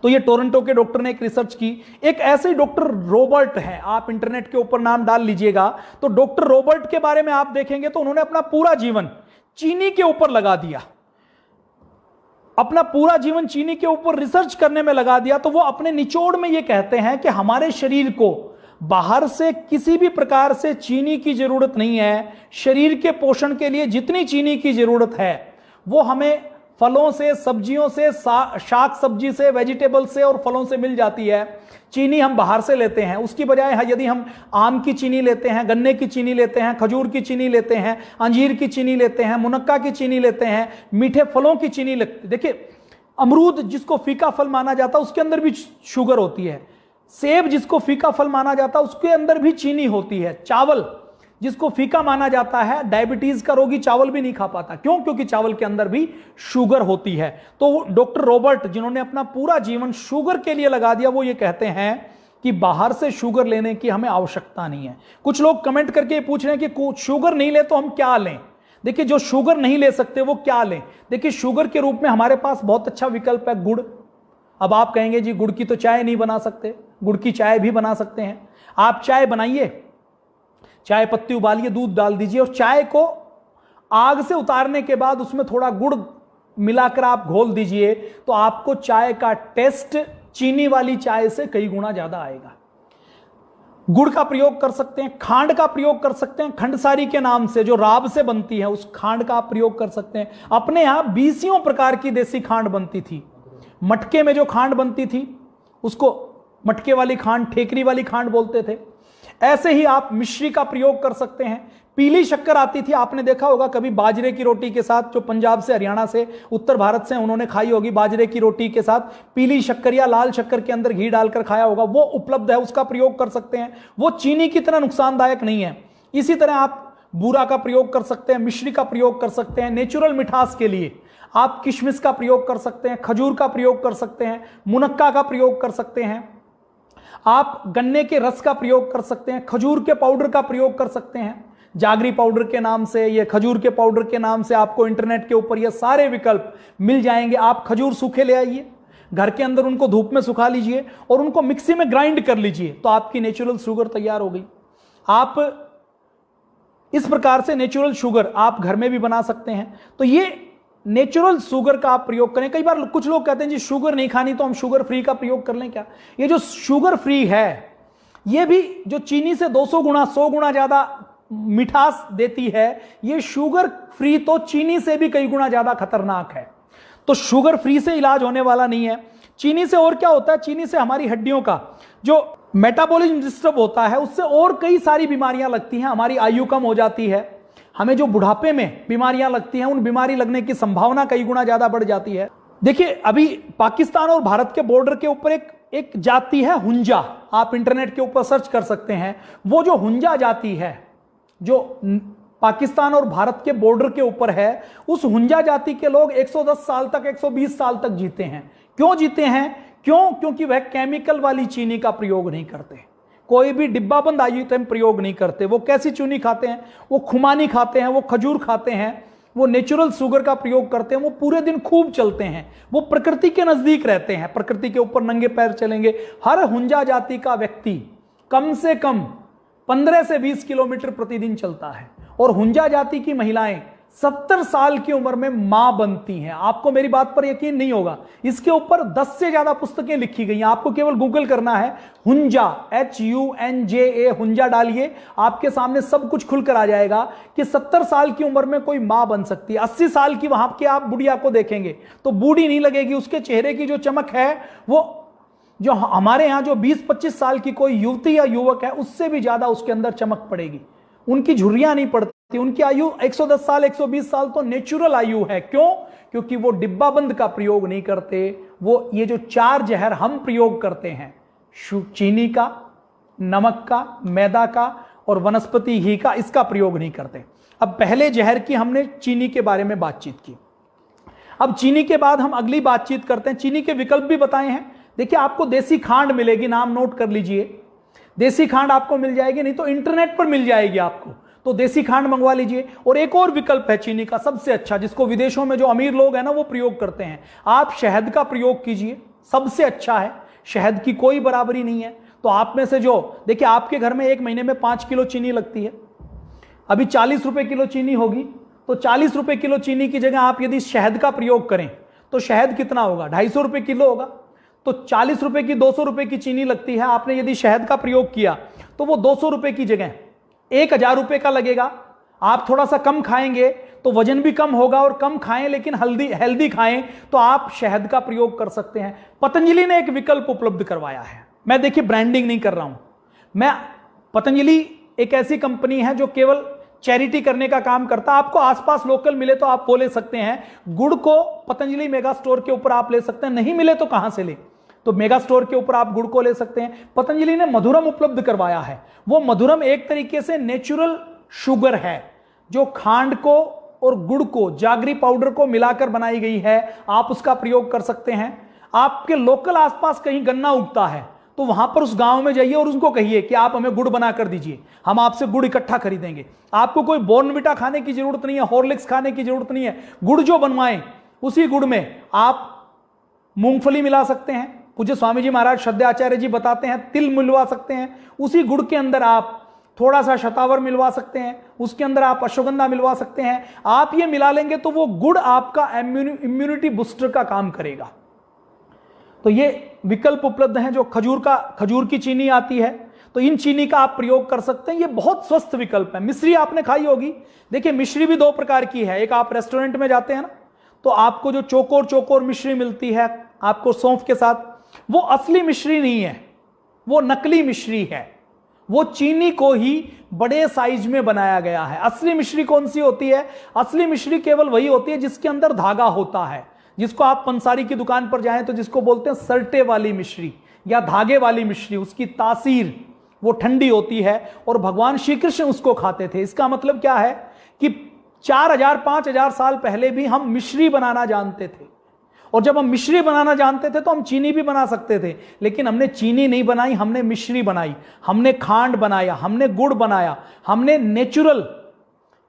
S1: तो ये टोरंटो के डॉक्टर ने एक रिसर्च की। एक ऐसे डॉक्टर रॉबर्ट है, आप इंटरनेट के ऊपर नाम डाल लीजिएगा तो डॉक्टर रॉबर्ट के बारे में आप देखेंगे तो उन्होंने अपना पूरा जीवन चीनी के ऊपर लगा दिया, अपना पूरा जीवन चीनी के ऊपर रिसर्च करने में लगा दिया। तो वो अपने निचोड़ में ये कहते हैं कि हमारे शरीर को बाहर से किसी भी प्रकार से चीनी की जरूरत नहीं है, शरीर के पोषण के लिए जितनी चीनी की जरूरत है वो हमें फलों से, सब्जियों से, शाक सब्जी से, वेजिटेबल से और फलों से मिल जाती है। चीनी हम बाहर से लेते हैं, उसकी बजाय यदि हम आम की चीनी लेते हैं, गन्ने की चीनी लेते हैं, खजूर की चीनी लेते हैं, अंजीर की चीनी लेते हैं, मुनक्का की चीनी लेते हैं, मीठे फलों की चीनी लेते, देखिए अमरूद जिसको फीका फल माना जाता है उसके अंदर भी शुगर होती है, सेब जिसको फीका फल माना जाता है उसके अंदर भी चीनी होती है, चावल जिसको फीका माना जाता है, डायबिटीज का रोगी चावल भी नहीं खा पाता, क्यों? क्योंकि चावल के अंदर भी शुगर होती है। तो डॉक्टर रॉबर्ट जिन्होंने अपना पूरा जीवन शुगर के लिए लगा दिया, वो ये कहते हैं कि बाहर से शुगर लेने की हमें आवश्यकता नहीं है। कुछ लोग कमेंट करके पूछ रहे हैं कि शुगर नहीं ले तो हम क्या लें। देखिए जो शुगर नहीं ले सकते वो क्या लें। देखिए शुगर के रूप में हमारे पास बहुत अच्छा विकल्प है गुड़। अब आप कहेंगे जी गुड़ की तो चाय नहीं बना सकते, गुड़ की चाय भी बना सकते हैं। आप चाय बनाइए, चाय पत्ती उबालिए, दूध डाल दीजिए और चाय को आग से उतारने के बाद उसमें थोड़ा गुड़ मिलाकर आप घोल दीजिए तो आपको चाय का टेस्ट चीनी वाली चाय से कई गुना ज्यादा आएगा। गुड़ का प्रयोग कर सकते हैं, खांड का प्रयोग कर सकते हैं, खंडसारी के नाम से जो राब से बनती है उस खांड का आप प्रयोग कर सकते हैं। अपने यहां 20 प्रकार की देसी खांड बनती थी। मटके में जो खांड बनती थी उसको मटके वाली खांड, ठेकरी वाली खांड बोलते थे। ऐसे ही आप मिश्री का प्रयोग कर सकते हैं। पीली शक्कर आती थी, आपने देखा होगा कभी बाजरे की रोटी के साथ, जो पंजाब से, हरियाणा से, उत्तर भारत से उन्होंने खाई होगी, बाजरे की रोटी के साथ पीली शक्कर या लाल शक्कर के अंदर घी डालकर खाया होगा, वो उपलब्ध है, उसका प्रयोग कर सकते हैं। वो चीनी की तरह नुकसानदायक नहीं है। इसी तरह आप बूरा का प्रयोग कर सकते हैं, मिश्री का प्रयोग कर सकते हैं। नेचुरल मिठास के लिए आप किशमिश का प्रयोग कर सकते हैं, खजूर का प्रयोग कर सकते हैं, मुनक्का का प्रयोग कर सकते हैं, आप गन्ने के रस का प्रयोग कर सकते हैं, खजूर के पाउडर का प्रयोग कर सकते हैं। जागरी पाउडर के नाम से, ये खजूर के पाउडर के नाम से आपको इंटरनेट के ऊपर ये सारे विकल्प मिल जाएंगे। आप खजूर सूखे ले आइए, घर के अंदर उनको धूप में सुखा लीजिए और उनको मिक्सी में ग्राइंड कर लीजिए, तो आपकी नेचुरल शुगर तैयार हो गई। आप इस प्रकार से नेचुरल शुगर आप घर में भी बना सकते हैं। तो ये नेचुरल शुगर का आप प्रयोग करें। कई बार कुछ लोग कहते हैं जी शुगर नहीं खानी तो हम शुगर फ्री का प्रयोग कर लें क्या? ये जो शुगर फ्री है ये भी जो चीनी से 200 गुना 100 गुना ज्यादा मिठास देती है, ये शुगर फ्री तो चीनी से भी कई गुना ज्यादा खतरनाक है। तो शुगर फ्री से इलाज होने वाला नहीं है। चीनी से और क्या होता है, चीनी से हमारी हड्डियों का जो मेटाबॉलिज्म डिस्टर्ब होता है, उससे और कई सारी बीमारियां लगती हैं। हमारी आयु कम हो जाती है, हमें जो बुढ़ापे में बीमारियां लगती हैं उन बीमारी लगने की संभावना कई गुना ज्यादा बढ़ जाती है। देखिए अभी पाकिस्तान और भारत के बॉर्डर के ऊपर एक जाति है हुंजा, आप इंटरनेट के ऊपर सर्च कर सकते हैं। वो जो हुंजा जाति है जो पाकिस्तान और भारत के बॉर्डर के ऊपर है, उस हुंजा जाति के लोग 110 साल तक 120 साल तक जीते हैं। क्यों जीते हैं? क्योंकि वह केमिकल वाली चीनी का प्रयोग नहीं करते, कोई भी डिब्बाबंद आइटम प्रयोग नहीं करते। वो कैसी चीनी खाते हैं? वो खुमानी खाते हैं, वो खजूर खाते हैं, वो नेचुरल शुगर का प्रयोग करते हैं। वो पूरे दिन खूब चलते हैं, वो प्रकृति के नजदीक रहते हैं, प्रकृति के ऊपर नंगे पैर चलेंगे। हर हुंजा जाति का व्यक्ति कम से कम 15 से 20 किलोमीटर प्रतिदिन चलता है। और हुंजा जाति की महिलाएं 70 साल की उम्र में मां बनती हैं। आपको मेरी बात पर यकीन नहीं होगा, इसके ऊपर 10 से ज्यादा पुस्तकें लिखी गई हैं। आपको केवल गूगल करना है हुंजा, HUNJA, हुंजा डालिए, आपके सामने सब कुछ खुलकर आ जाएगा कि 70 साल की उम्र में कोई मां बन सकती है। 80 साल की वहां के आप बुढ़िया को देखेंगे तो बूढ़ी नहीं लगेगी, उसके चेहरे की जो चमक है वो जो हमारे यहां जो 20-25 साल की कोई युवती या युवक है उससे भी ज्यादा उसके अंदर चमक पड़ेगी। उनकी झुर्रियां नहीं पड़ती, उनकी आयु 110 साल 120 साल तो नेचुरल आयु है। क्यों? क्योंकि वो डिब्बाबंद का प्रयोग नहीं करते। वो ये जो 4 जहर हम प्रयोग करते हैं, चीनी का, नमक का, मैदा का और वनस्पति घी का, इसका प्रयोग नहीं करते। अब पहले जहर की हमने चीनी के बारे में बातचीत की, अब चीनी के बाद हम अगली बातचीत करते हैं। चीनी के विकल्प भी बताए हैं। देखिए आपको देसी खांड मिलेगी, नाम नोट कर लीजिए, देसी खांड आपको मिल जाएगी, नहीं तो इंटरनेट पर मिल जाएगी आपको, तो देसी खांड मंगवा लीजिए। और एक और विकल्प है चीनी का सबसे अच्छा, जिसको विदेशों में जो अमीर लोग हैं ना वो प्रयोग करते हैं, आप शहद का प्रयोग कीजिए, सबसे अच्छा है। शहद की कोई बराबरी नहीं है। तो आप में से जो, देखिए आपके घर में एक महीने में 5 किलो चीनी लगती है, अभी 40 रुपए किलो चीनी होगी, तो 40 रुपए किलो चीनी की जगह आप यदि शहद का प्रयोग करें तो शहद कितना होगा? 250 रुपए किलो होगा। तो 40 रुपए की 200 रुपए की चीनी लगती है, आपने यदि शहद का प्रयोग किया तो वो 200 रुपए की जगह 1000 रुपए का लगेगा। आप थोड़ा सा कम खाएंगे तो वजन भी कम होगा, और कम खाएं लेकिन हेल्दी खाएं तो आप शहद का प्रयोग कर सकते हैं। पतंजलि ने एक विकल्प उपलब्ध करवाया है। मैं देखिए ब्रांडिंग नहीं कर रहा हूं मैं, पतंजलि एक ऐसी कंपनी है जो केवल चैरिटी करने का काम करता है। आपको आसपास लोकल मिले तो आप वो ले सकते हैं। गुड़ को पतंजलि मेगा स्टोर के ऊपर आप ले सकते हैं, नहीं मिले तो कहां से ले, तो मेगा स्टोर के ऊपर आप गुड़ को ले सकते हैं। पतंजलि ने मधुरम उपलब्ध करवाया है। वो मधुरम एक तरीके से नेचुरल शुगर है जो खांड को और गुड़ को, जागरी पाउडर को मिलाकर बनाई गई है। आप उसका प्रयोग कर सकते हैं। आपके लोकल आसपास कहीं गन्ना उगता है तो वहां पर उस गांव में जाइए और उसको कहिए कि आप हमें गुड़ बना कर दीजिए, हम आपसे गुड़ इकट्ठा खरीदेंगे। आपको कोई बॉर्नविटा खाने की जरूरत नहीं है, हॉर्लिक्स खाने की जरूरत नहीं है। गुड़ जो बनवाएं उसी गुड़ में आप मूंगफली मिला सकते हैं, पूज्य स्वामी जी महाराज श्रद्धाचार्य जी बताते हैं तिल मिलवा सकते हैं, उसी गुड़ के अंदर आप थोड़ा सा शतावर मिलवा सकते हैं, उसके अंदर आप अश्वगंधा मिलवा सकते हैं। आप ये मिला लेंगे तो वो गुड़ आपका इम्यूनिटी बूस्टर का काम करेगा। तो ये विकल्प उपलब्ध हैं। जो खजूर की चीनी आती है तो इन चीनी का आप प्रयोग कर सकते हैं। ये बहुत स्वस्थ विकल्प है। मिश्री आपने खाई होगी, देखिए मिश्री भी 2 प्रकार की है। एक आप रेस्टोरेंट में जाते हैं ना तो आपको जो चौकोर मिश्री मिलती है आपको सौंफ के साथ, वो असली मिश्री नहीं है, वो नकली मिश्री है। वो चीनी को ही बड़े साइज में बनाया गया है। असली मिश्री कौन सी होती है? असली मिश्री केवल वही होती है जिसके अंदर धागा होता है, जिसको आप पंसारी की दुकान पर जाएं तो जिसको बोलते हैं सरटे वाली मिश्री या धागे वाली मिश्री। उसकी तासीर, वो ठंडी होती है और भगवान श्री कृष्ण उसको खाते थे। इसका मतलब क्या है कि 4000 5000 साल पहले भी हम मिश्री बनाना जानते थे, और जब हम मिश्री बनाना जानते थे तो हम चीनी भी बना सकते थे, लेकिन हमने चीनी नहीं बनाई, हमने मिश्री बनाई, हमने खांड बनाया, हमने गुड़ बनाया, हमने नेचुरल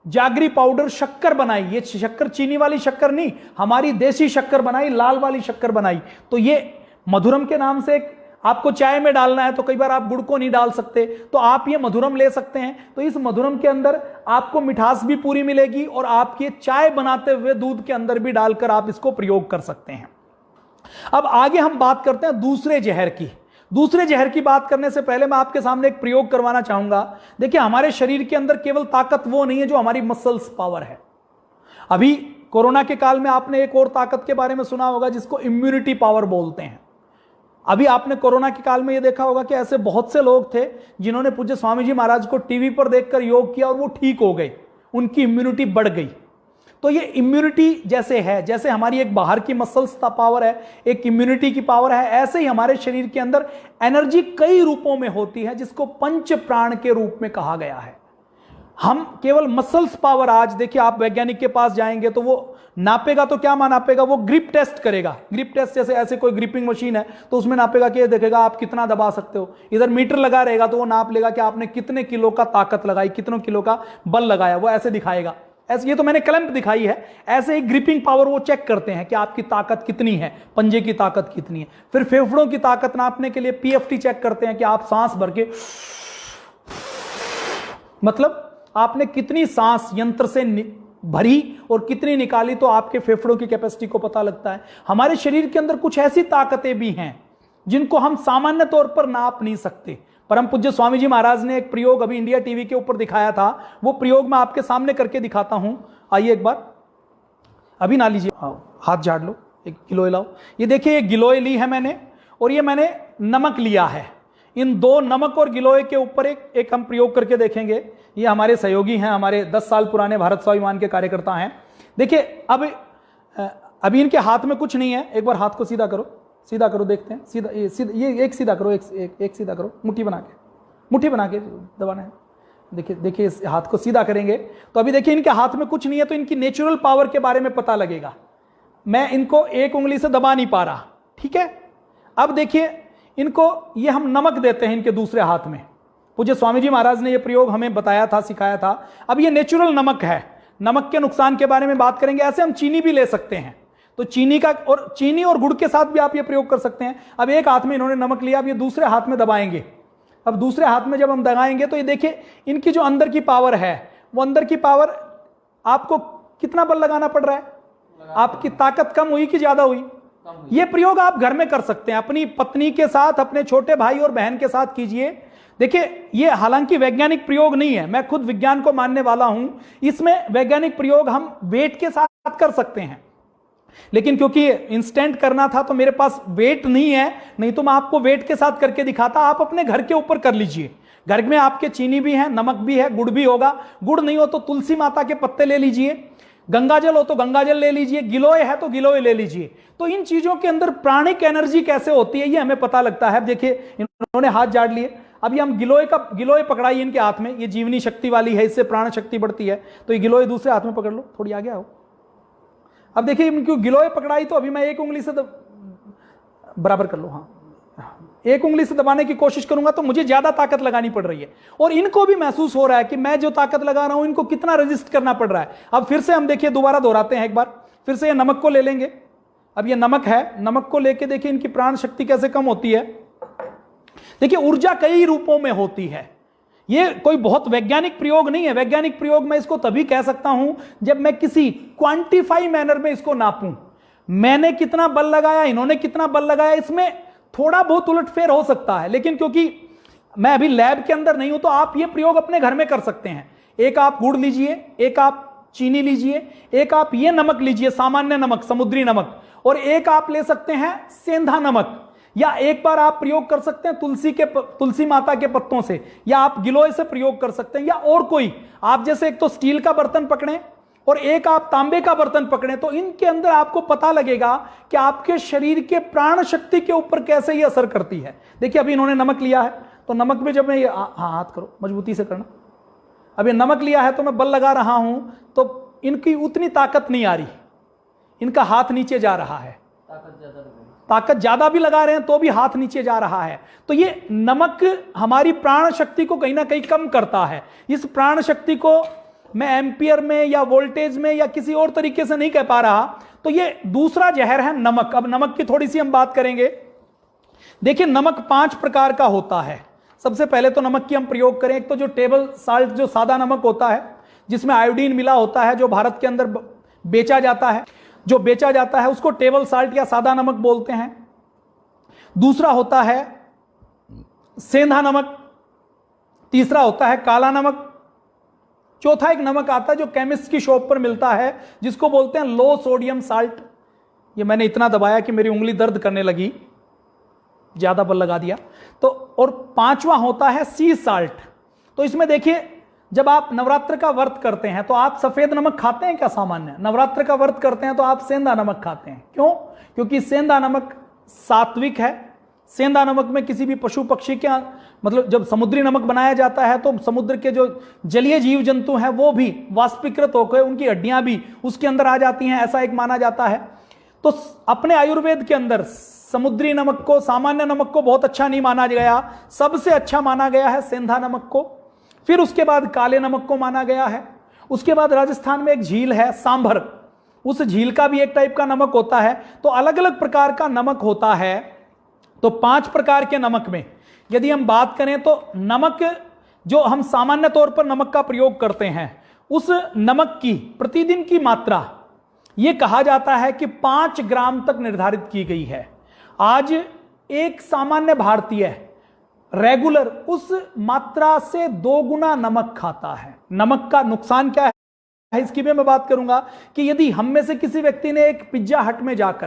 S1: जागरी पाउडर शक्कर बनाई। ये शक्कर चीनी वाली शक्कर नहीं, हमारी देसी शक्कर बनाई, लाल वाली शक्कर बनाई। तो ये मधुरम के नाम से एक, आपको चाय में डालना है तो कई बार आप गुड़ को नहीं डाल सकते, तो आप ये मधुरम ले सकते हैं। तो इस मधुरम के अंदर आपको मिठास भी पूरी मिलेगी और आपके चाय बनाते हुए दूध के अंदर भी डालकर आप इसको प्रयोग कर सकते हैं। अब आगे हम बात करते हैं दूसरे जहर की। दूसरे जहर की बात करने से पहले मैं आपके सामने एक प्रयोग करवाना चाहूंगा। देखिए, हमारे शरीर के अंदर केवल ताकत वो नहीं है जो हमारी मसल्स पावर है। अभी कोरोना के काल में आपने एक और ताकत के बारे में सुना होगा जिसको इम्यूनिटी पावर बोलते हैं। अभी आपने कोरोना के काल में यह देखा होगा कि ऐसे बहुत से लोग थे जिन्होंने पूज्य स्वामी जी महाराज को टीवी पर देखकर योग किया और वो ठीक हो गए, उनकी इम्यूनिटी बढ़ गई। तो ये इम्यूनिटी जैसे है, जैसे हमारी एक बाहर की मसल्स पावर है, एक इम्यूनिटी की पावर है, ऐसे ही हमारे शरीर के अंदर एनर्जी कई रूपों में होती है जिसको पंच प्राण के रूप में कहा गया है। हम केवल मसल्स पावर, आज देखिए आप वैज्ञानिक के पास जाएंगे तो वो नापेगा, तो क्या नापेगा, वो ग्रिप टेस्ट करेगा। ग्रिप टेस्ट जैसे ऐसे कोई ग्रिपिंग मशीन है तो उसमें नापेगा कि ये देखेगा आप कितना दबा सकते हो। इधर मीटर लगा रहेगा तो वो नाप लेगा कि आपने कितने किलो का ताकत लगाई, कितने किलो का बल लगाया, वो ऐसे दिखाएगा। ऐसे, ये तो मैंने क्लैंप दिखाई है, ऐसे ही ग्रिपिंग पावर वो चेक करते हैं कि आपकी ताकत कितनी है, पंजे की ताकत कितनी है। फिर फेफड़ों की ताकत नापने के लिए पीएफटी चेक करते हैं कि आप सांस भर के, मतलब आपने कितनी सांस यंत्र से भरी और कितनी निकाली, तो आपके फेफड़ों की कैपेसिटी को पता लगता है। हमारे शरीर के अंदर कुछ ऐसी ताकतें भी हैं जिनको हम सामान्य तौर पर नाप नहीं सकते। परम पूज्य स्वामी जी महाराज ने एक प्रयोग अभी इंडिया टीवी के ऊपर दिखाया था, वो प्रयोग मैं आपके सामने करके दिखाता हूं। आइए एक बार, अभी ना लीजिए, हाथ झाड़ लो, एक गिलोय लाओ। ये देखिए, ये गिलोय ली है मैंने, और ये मैंने नमक लिया है। इन दो नमक और गिलोय के ऊपर एक हम प्रयोग करके देखेंगे। ये हमारे सहयोगी हैं, हमारे 10 साल पुराने भारत स्वाभिमान के कार्यकर्ता हैं। देखिए, अभी इनके हाथ में कुछ नहीं है। एक बार हाथ को सीधा करो, सीधा करो, देखते हैं। सीधा, ये एक सीधा करो, एक सीधा करो, मुट्ठी बना के दबाना है। देखिए इस हाथ को सीधा करेंगे तो अभी देखिए इनके हाथ में कुछ नहीं है, तो इनकी नेचुरल पावर के बारे में पता लगेगा। मैं इनको एक उंगली से दबा नहीं पा रहा, ठीक है। अब देखिए, इनको ये हम नमक देते हैं इनके दूसरे हाथ में। पूज्य स्वामी जी महाराज ने ये प्रयोग हमें बताया था, सिखाया था। अब ये नेचुरल नमक है। नमक के नुकसान के बारे में बात करेंगे। ऐसे हम चीनी भी ले सकते हैं, तो चीनी और गुड़ के साथ भी आप ये प्रयोग कर सकते हैं। अब एक हाथ में इन्होंने नमक लिया, अब ये दूसरे हाथ में दबाएंगे। अब दूसरे हाथ में जब हम दबाएंगे तो ये देखिए, इनकी जो अंदर की पावर है, वो अंदर की पावर, आपको कितना बल लगाना पड़ रहा है, आपकी ताकत कम हुई कि ज्यादा हुई? ये प्रयोग आप घर में कर सकते हैं, अपनी पत्नी के साथ, अपने छोटे भाई और बहन के साथ कीजिए। देखिए, ये हालांकि वैज्ञानिक प्रयोग नहीं है, मैं खुद विज्ञान को मानने वाला हूं। इसमें वैज्ञानिक प्रयोग हम वेट के साथ कर सकते हैं, लेकिन क्योंकि इंस्टेंट करना था तो मेरे पास वेट नहीं है, नहीं तो मैं आपको वेट के साथ करके दिखाता। आप अपने घर के ऊपर कर लीजिए। घर में आपके चीनी भी है, नमक भी है, गुड़ भी होगा। गुड़ नहीं हो तो तुलसी माता के पत्ते ले लीजिए, गंगाजल हो तो गंगाजल ले लीजिए, गिलोय है तो गिलोय ले लीजिए। तो इन चीजों के अंदर प्राणिक एनर्जी कैसे होती है ये हमें पता लगता है। अब देखिए, इन्होंने हाथ झाड़ लिए। अब ये हम गिलोय पकड़ाइए इनके हाथ में, ये जीवनी शक्ति वाली है, इससे प्राण शक्ति बढ़ती है। तो ये गिलोय दूसरे हाथ में पकड़ लो, थोड़ी आगे आओ। अब देखिए, इनको गिलोय पकड़ाई तो अभी मैं एक उंगली से बराबर कर लो, हाँ, एक उंगली से दबाने की कोशिश करूंगा तो मुझे ज्यादा ताकत लगानी पड़ रही है, और इनको भी महसूस हो रहा है कि मैं जो ताकत लगा रहा हूं इनको कितना रेजिस्ट करना पड़ रहा है। अब फिर से हम देखिए, दोबारा दोहराते हैं एक बार, फिर से ये नमक को ले लेंगे। अब ये नमक है, नमक को लेके देखिए इनकी प्राण शक्ति कैसे कम होती है। देखिए, ऊर्जा कई रूपों में होती है। ये कोई बहुत वैज्ञानिक प्रयोग नहीं है। वैज्ञानिक प्रयोग मैं इसको तभी कह सकता हूं जब मैं किसी क्वांटिफाई मैनर में इसको नापूं। मैंने कितना बल लगाया, इन्होंने कितना बल लगाया, इसमें थोड़ा बहुत उलटफेर हो सकता है, लेकिन क्योंकि मैं अभी लैब के अंदर नहीं हूं तो आप ये प्रयोग अपने घर में कर सकते हैं। एक आप गुड़ लीजिए, एक आप चीनी लीजिए, एक आप ये नमक लीजिए, सामान्य नमक, समुद्री नमक, और एक आप ले सकते हैं सेंधा नमक, या एक बार आप प्रयोग कर सकते हैं तुलसी माता के पत्तों से, या आप गिलोय से प्रयोग कर सकते हैं, या और कोई आप जैसे एक तो स्टील का बर्तन पकड़ें और एक आप तांबे का बर्तन पकड़ें, तो इनके अंदर आपको पता लगेगा कि आपके शरीर के प्राण शक्ति के ऊपर कैसे ये असर करती है। देखिए, अभी इन्होंने नमक लिया है तो नमक में जब मैं ये हाँ हाथ करो मजबूती से करना, अब ये नमक लिया है तो मैं बल लगा रहा हूं तो इनकी उतनी ताकत नहीं आ रही, इनका हाथ नीचे जा रहा है, ताकत ज्यादा भी लगा रहे हैं तो भी हाथ नीचे जा रहा है। तो ये नमक हमारी प्राण शक्ति को कहीं ना कहीं कम करता है। इस प्राण शक्ति को मैं एम्पियर में या वोल्टेज में या किसी और तरीके से नहीं कह पा रहा, तो ये दूसरा जहर है नमक। अब नमक की थोड़ी सी हम बात करेंगे। देखिए नमक 5 प्रकार का होता है। सबसे पहले तो नमक की हम प्रयोग करें, एक तो जो टेबल साल्ट जो सादा नमक होता है जिसमें आयोडीन मिला होता है, जो भारत के अंदर बेचा जाता है, जो बेचा जाता है उसको टेबल साल्ट या सादा नमक बोलते हैं। दूसरा होता है सेंधा नमक, तीसरा होता है काला नमक, चौथा एक नमक आता है जो केमिस्ट की शॉप पर मिलता है जिसको बोलते हैं लो सोडियम साल्ट। ये मैंने इतना दबाया कि मेरी उंगली दर्द करने लगी, ज्यादा बल लगा दिया। तो और पांचवा होता है सी साल्ट। तो इसमें देखिए जब आप नवरात्र का व्रत करते हैं तो आप सफेद नमक खाते हैं क्या? सामान्य नवरात्र का व्रत करते हैं तो आप सेंधा नमक खाते हैं। क्यों? क्योंकि सेंधा नमक सात्विक है। सेंधा नमक में किसी भी पशु पक्षी के मतलब जब समुद्री नमक बनाया जाता है तो समुद्र के जो जलीय जीव जंतु हैं वो भी वाष्पीकृत होकर उनकी हड्डियां भी उसके अंदर आ जाती हैं, ऐसा एक माना जाता है। तो अपने आयुर्वेद के अंदर समुद्री नमक को, सामान्य नमक को बहुत अच्छा नहीं माना गया, सबसे अच्छा माना गया है सेंधा नमक को। फिर उसके बाद काले नमक को माना गया है। उसके बाद राजस्थान में एक झील है सांभर, उस झील का भी एक टाइप का नमक होता है। तो अलग अलग प्रकार का नमक होता है। तो 5 प्रकार के नमक में यदि हम बात करें तो नमक जो हम सामान्य तौर पर नमक का प्रयोग करते हैं उस नमक की प्रतिदिन की मात्रा यह कहा जाता है कि 5 ग्राम तक निर्धारित की गई है। आज एक सामान्य भारतीय रेगुलर उस मात्रा से 2 गुना नमक खाता है। नमक का नुकसान क्या है इसकी भी मैं बात करूंगा कि यदि हम में से किसी व्यक्ति ने एक पिज्जा हट में जाकर,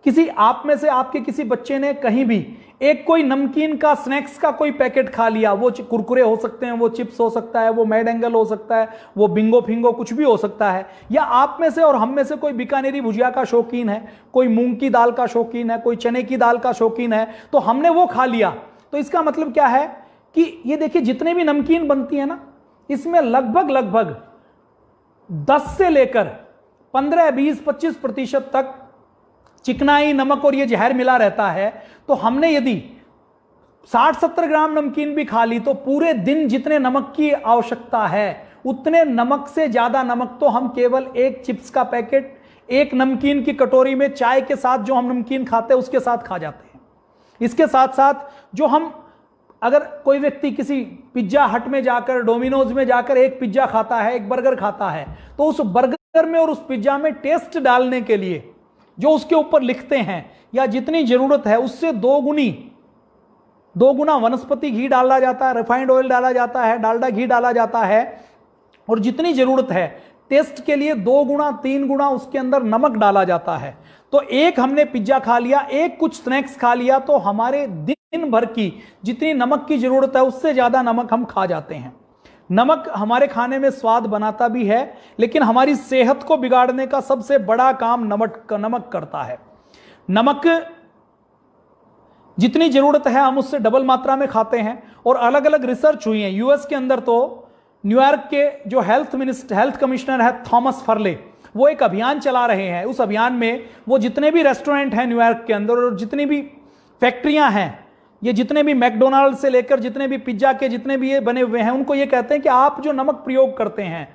S1: किसी आप में से आपके किसी बच्चे ने कहीं भी एक कोई नमकीन का स्नैक्स का कोई पैकेट खा लिया, वो कुरकुरे हो सकते हैं, वो चिप्स हो सकता है, वो मैड एंगल हो सकता है, वो बिंगो फिंगो कुछ भी हो सकता है, या आप में से और हम में से कोई बीकानेरी भुजिया का शौकीन है, कोई मूंग की दाल का शौकीन है, कोई चने की दाल का शौकीन है, तो हमने वो खा लिया। तो इसका मतलब क्या है कि ये देखिए जितने भी नमकीन बनती है ना, इसमें लगभग 10 से लेकर 15, 20, 25% तक चिकनाई, नमक और ये जहर मिला रहता है। तो हमने यदि 60-70 ग्राम नमकीन भी खा ली तो पूरे दिन जितने नमक की आवश्यकता है उतने नमक से ज्यादा नमक तो हम केवल एक चिप्स का पैकेट, एक नमकीन की कटोरी में चाय के साथ जो हम नमकीन खाते हैं उसके साथ खा जाते हैं। इसके साथ साथ जो हम, अगर कोई व्यक्ति किसी पिज्जा हट में जाकर, डोमिनोज में जाकर एक पिज्जा खाता है, एक बर्गर खाता है, तो उस बर्गर में और उस पिज्जा में टेस्ट डालने के लिए जो उसके ऊपर लिखते हैं या जितनी जरूरत है उससे 2 गुना वनस्पति घी डाला जाता है, रिफाइंड ऑयल डाला जाता है, डालडा घी डाला जाता है, और जितनी जरूरत है टेस्ट के लिए 2 गुना 3 गुना उसके अंदर नमक डाला जाता है। तो एक हमने पिज्जा खा लिया, एक कुछ स्नैक्स खा लिया, तो हमारे दिन भर की जितनी नमक की जरूरत है उससे ज्यादा नमक हम खा जाते हैं। नमक हमारे खाने में स्वाद बनाता भी है, लेकिन हमारी सेहत को बिगाड़ने का सबसे बड़ा काम नमक करता है। नमक जितनी जरूरत है हम उससे डबल मात्रा में खाते हैं, और अलग अलग रिसर्च हुई है। यूएस के अंदर तो न्यूयॉर्क के जो हेल्थ कमिश्नर है थॉमस फर्ले, वो एक अभियान चला रहे हैं। उस अभियान में वो जितने भी रेस्टोरेंट हैं न्यूयॉर्क के अंदर और जितनी भी फैक्ट्रियां हैं, ये जितने भी मैकडोनाल्ड से लेकर जितने भी पिज्जा के जितने भी ये बने हुए हैं, उनको ये कहते हैं कि आप जो नमक प्रयोग करते हैं